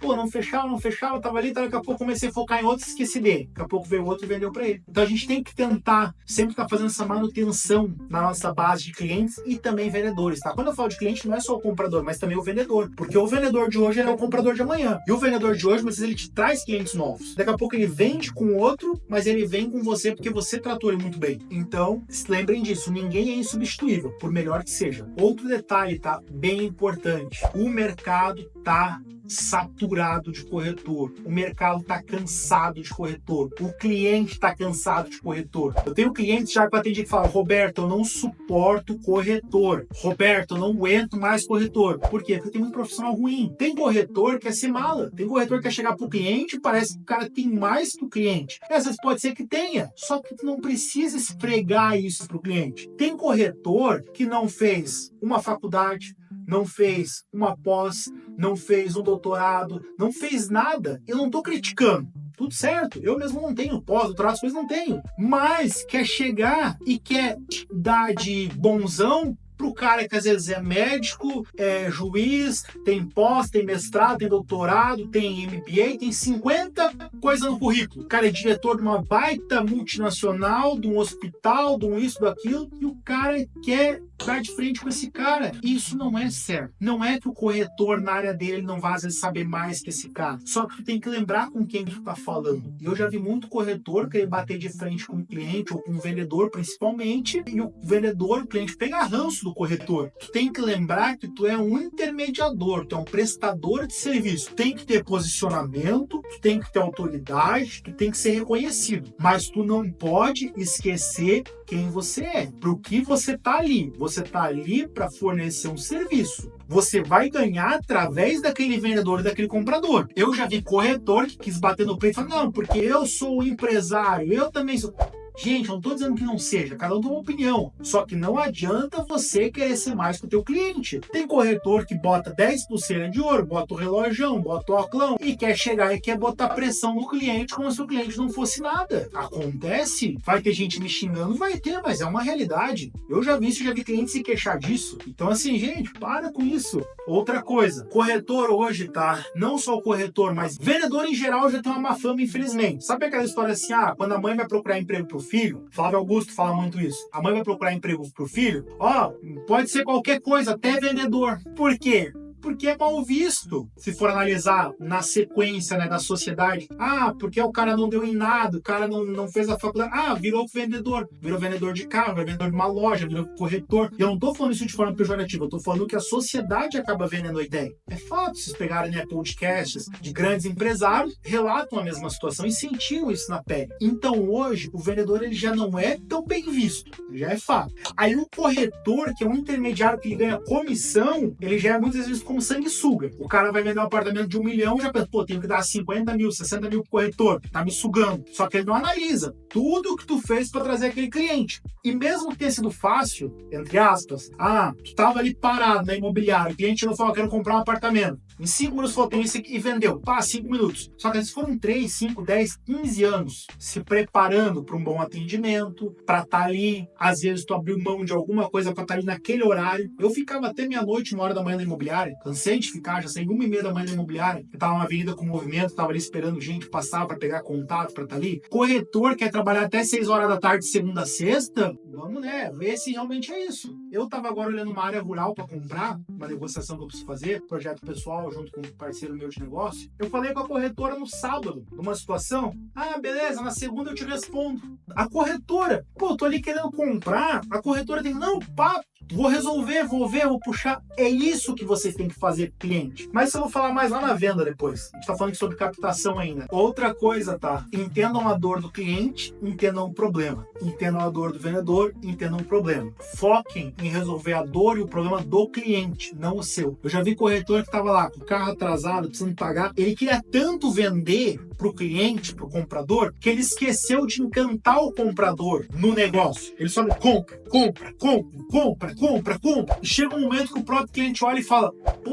não fechava, tava ali, daqui a pouco comecei a focar em outro e esqueci dele. Daqui a pouco veio outro e vendeu para ele. Então a gente tem que tentar sempre estar fazendo essa manutenção na nossa base de clientes e também vendedores, tá? Quando eu falo de cliente, não é só o comprador, mas também o vendedor. Porque o vendedor de hoje é o comprador de amanhã. E o vendedor de hoje, muitas vezes, ele te traz clientes novos. Daqui a pouco ele vende com outro, mas ele vem com você porque você tratou ele muito bem. Então, lembrem disso, ninguém é insubstituível, por melhor que seja. Outro detalhe, tá? Bem importante. O mercado tá saturado de corretor. O mercado está cansado de corretor. O cliente está cansado de corretor. Eu tenho clientes já que eu atendi que falam: Roberto, eu não suporto corretor. Roberto, eu não aguento mais corretor. Por quê? Porque tem um profissional ruim. Tem corretor que quer ser mala. Tem corretor que quer chegar pro cliente e parece que o cara tem mais que o cliente. E às vezes pode ser que tenha, só que tu não precisa esfregar isso pro cliente. Tem corretor que não fez uma faculdade, não fez uma pós, não fez um doutorado, não fez nada. Eu não tô criticando. Tudo certo, eu mesmo não tenho pós-doutorado, as coisas não tenho. Mas quer chegar e quer dar de bonzão pro cara que às vezes é médico, é juiz, tem pós, tem mestrado, tem doutorado, tem MBA, tem 50 coisas no currículo. O cara é diretor de uma baita multinacional, de um hospital, de um isso, daquilo, e o cara quer dar de frente com esse cara. Isso não é certo. Não é que o corretor na área dele não vá às vezes saber mais que esse cara. Só que tu tem que lembrar com quem tu tá falando. E eu já vi muito corretor querer bater de frente com o cliente ou com o vendedor principalmente, e o vendedor, o cliente pega ranço do corretor. Tu tem que lembrar que tu é um intermediador, tu é um prestador de serviço. Tu tem que ter posicionamento, tu tem que ter autoridade, tu tem que ser reconhecido. Mas tu não pode esquecer quem você é, pro que você tá ali. Você tá ali para fornecer um serviço. Você vai ganhar através daquele vendedor e daquele comprador. Eu já vi corretor que quis bater no peito e falar: não, porque eu sou empresário, eu também sou... Gente, eu não estou dizendo que não seja, cada um tem uma opinião. Só que não adianta você querer ser mais que o teu cliente. Tem corretor que bota 10 pulseiras de ouro, bota o relógio, bota o óculos e quer chegar e quer botar pressão no cliente como se o cliente não fosse nada. Acontece, vai ter gente me xingando, vai ter, mas é uma realidade. Eu já vi isso, já vi cliente se queixar disso. Então assim, gente, para com isso. Outra coisa, corretor hoje, tá? Não só o corretor, mas vendedor em geral já tem uma má fama, infelizmente. Sabe aquela história assim, quando a mãe vai procurar emprego pro filho, Flávio Augusto fala muito isso. A mãe vai procurar emprego pro filho, pode ser qualquer coisa, até vendedor. Por quê? Porque é mal visto, se for analisar na sequência, né, da sociedade. Porque o cara não deu em nada, o cara não fez a faculdade. Virou vendedor de carro, virou vendedor de uma loja, virou corretor. E eu não tô falando isso de forma pejorativa, eu tô falando que a sociedade acaba vendendo a ideia. É fato, se vocês pegarem, né, podcasts de grandes empresários, relatam a mesma situação e sentiram isso na pele. Então hoje, o vendedor ele já não é tão bem visto, já é fato. Aí o corretor, que é um intermediário que ele ganha comissão, ele já é muitas vezes como sanguessuga. O cara vai vender um apartamento de 1 milhão, já pensa, tenho que dar 50 mil, 60 mil pro corretor, tá me sugando. Só que ele não analisa tudo que tu fez para trazer aquele cliente. E mesmo que tenha sido fácil, entre aspas, tu tava ali parado na imobiliária, o cliente não falou: quero comprar um apartamento. Em 5 minutos falou: tem esse aqui, e vendeu. 5 minutos. Só que eles foram 3, 5, 10, 15 anos se preparando para um bom atendimento, para estar ali. Às vezes tu abriu mão de alguma coisa para estar ali naquele horário. Eu ficava até meia-noite, 1h da manhã na imobiliária. Cansei de ficar, já saí 1h30 da manhã na imobiliária. Eu tava numa avenida com movimento, tava ali esperando gente passar para pegar contato, para estar ali. Corretor quer trabalhar até 6 horas da tarde, segunda a sexta? Vamos, né? Ver se realmente é isso. Eu tava agora olhando uma área rural para comprar, uma negociação que eu preciso fazer, projeto pessoal, junto com um parceiro meu de negócio. Eu falei com a corretora no sábado, numa situação. Beleza, na segunda eu te respondo. A corretora, eu tô ali querendo comprar, a corretora tem, vou resolver, vou ver, vou puxar. É isso que vocês têm que fazer, cliente. Mas isso eu vou falar mais lá na venda depois. A gente tá falando aqui sobre captação ainda. Outra coisa, tá? Entendam a dor do cliente, entendam o problema. Entendam a dor do vendedor, entendam o problema. Foquem em resolver a dor e o problema do cliente, não o seu. Eu já vi corretor que tava lá com o carro atrasado, precisando pagar. Ele queria tanto vender pro cliente, pro comprador, que ele esqueceu de encantar o comprador no negócio. Ele só compra. E chega um momento que o próprio cliente olha e fala: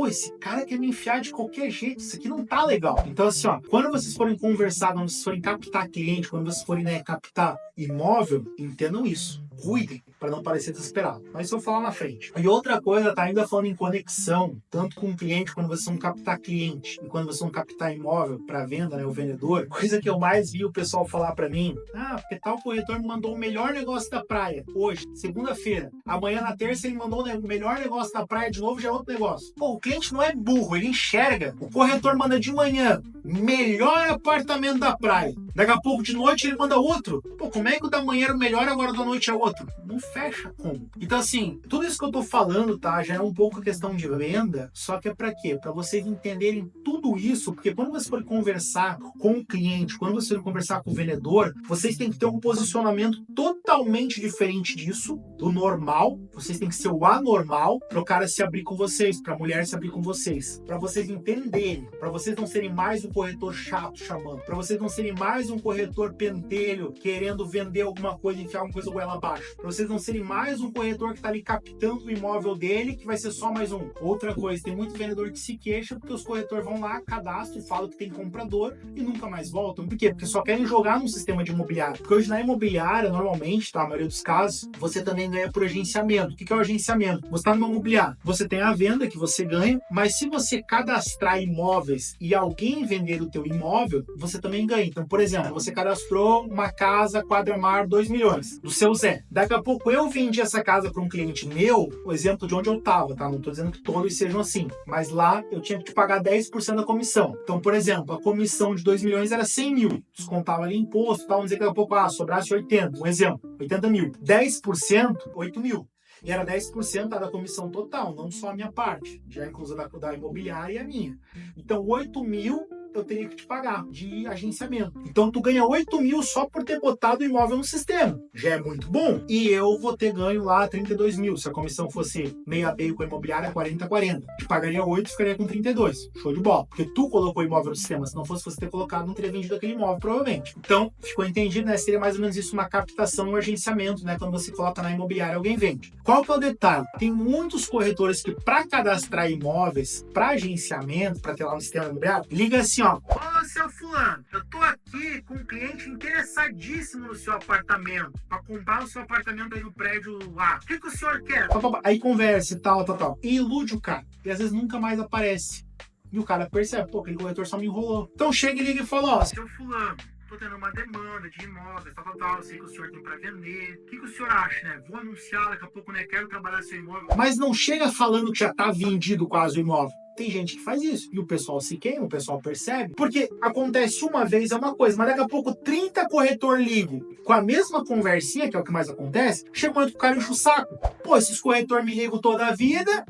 esse cara quer me enfiar de qualquer jeito, isso aqui não tá legal. Então assim, quando vocês forem conversar, quando vocês forem captar cliente, quando vocês forem, né, captar imóvel, entendam isso. Cuidem para não parecer desesperado. Mas isso eu vou falar na frente. E outra coisa, tá ainda falando em conexão, tanto com o cliente, quando vocês vão captar cliente e quando vocês vão captar imóvel para venda, né, o vendedor. Coisa que eu mais vi o pessoal falar para mim: porque tal corretor me mandou o melhor negócio da praia hoje, segunda-feira. Amanhã na terça ele mandou o melhor negócio da praia de novo, já é outro negócio. O cliente não é burro, ele enxerga. O corretor manda de manhã: melhor apartamento da praia. Daqui a pouco de noite ele manda outro. Como é que o da manhã era o melhor, agora da noite é outro? Não fecha como? Então, assim, tudo isso que eu tô falando, tá, já é um pouco questão de venda, só que é pra quê? Pra vocês entenderem tudo isso, porque quando você for conversar com o cliente, quando você for conversar com o vendedor, vocês têm que ter um posicionamento totalmente diferente disso, do normal, vocês têm que ser o anormal, para o cara se abrir com vocês, para a mulher se abrir com vocês, para vocês entenderem, para vocês não serem mais um corretor chato chamando, para vocês não serem mais um corretor pentelho querendo vender alguma coisa, enfiar alguma coisa goela abaixo, para vocês não serem mais um corretor que tá ali captando o imóvel dele, que vai ser só mais um. Outra coisa, tem muito vendedor que se queixa porque os corretores vão lá, cadastram, falam que tem comprador e nunca mais voltam. Por quê? Porque só querem jogar num sistema de imobiliário. Porque hoje na imobiliária, normalmente, tá, a maioria dos casos, você também ganha por agenciamento. O que é o agenciamento? Você está numa imobiliária, você tem a venda que você ganha, mas se você cadastrar imóveis e alguém vender o teu imóvel, você também ganha. Então, por exemplo, você cadastrou uma casa quadra-mar 2 milhões, do seu Zé. Daqui a pouco eu vendi essa casa para um cliente meu, o exemplo de onde eu tava, tá? Não tô dizendo que todos sejam assim, mas lá eu tinha que te pagar 10% da comissão. Então, por exemplo, a comissão de 2 milhões era 100 mil. Descontava ali imposto, tal, vamos dizer que daqui a pouco, sobrasse 80, um exemplo, 80 mil. 10%, 8 mil. E era 10% da comissão total, não só a minha parte, já inclusa da imobiliária e a minha. Então, 8 mil eu teria que te pagar de agenciamento. Então, tu ganha 8 mil só por ter botado o imóvel no sistema. Já é muito bom. E eu vou ter ganho lá 32 mil. Se a comissão fosse meio a meio com a imobiliária, 40-40. Te pagaria 8, ficaria com 32. Show de bola. Porque tu colocou o imóvel no sistema. Se não fosse você ter colocado, não teria vendido aquele imóvel, provavelmente. Então, ficou entendido, né? Seria mais ou menos isso, uma captação e um agenciamento, né? Quando você coloca na imobiliária, alguém vende. Qual que é o detalhe? Tem muitos corretores que, para cadastrar imóveis, para agenciamento, para ter lá no sistema imobiliário, liga assim, ó: ô, seu fulano, eu tô aqui com um cliente interessadíssimo no seu apartamento, para comprar o seu apartamento aí no prédio lá. O que o senhor quer? Aí conversa e tal. E ilude o cara. E às vezes nunca mais aparece. E o cara percebe, pô, aquele corretor só me enrolou. Então chega e liga e fala: ó, seu fulano, tô tendo uma demanda de imóveis, tal, eu sei que o senhor tem para vender. O que o senhor acha, né? Vou anunciar daqui a pouco, né? Quero trabalhar seu imóvel. Mas não chega falando que já tá vendido quase o imóvel. Tem gente que faz isso. E o pessoal se queima, o pessoal percebe. Porque acontece uma vez é uma coisa, mas daqui a pouco 30 corretor ligam com a mesma conversinha, que é o que mais acontece, chega quando o cara enche o saco. Pô, esses corretor me ligam toda a vida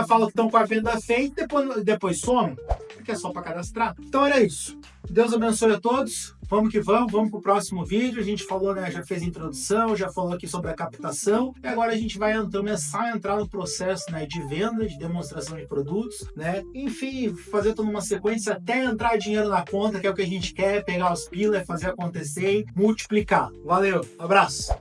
falam que estão com a venda feita, depois somem. Porque é só para cadastrar. Então era isso. Deus abençoe a todos. Vamos que vamos pro próximo vídeo. A gente falou, né, já fez a introdução, já falou aqui sobre a captação. E agora a gente vai começar a entrar no processo, né, de venda, de demonstração de produtos, né? Enfim, fazer toda uma sequência até entrar dinheiro na conta, que é o que a gente quer, pegar os pila, fazer acontecer e multiplicar. Valeu, abraço!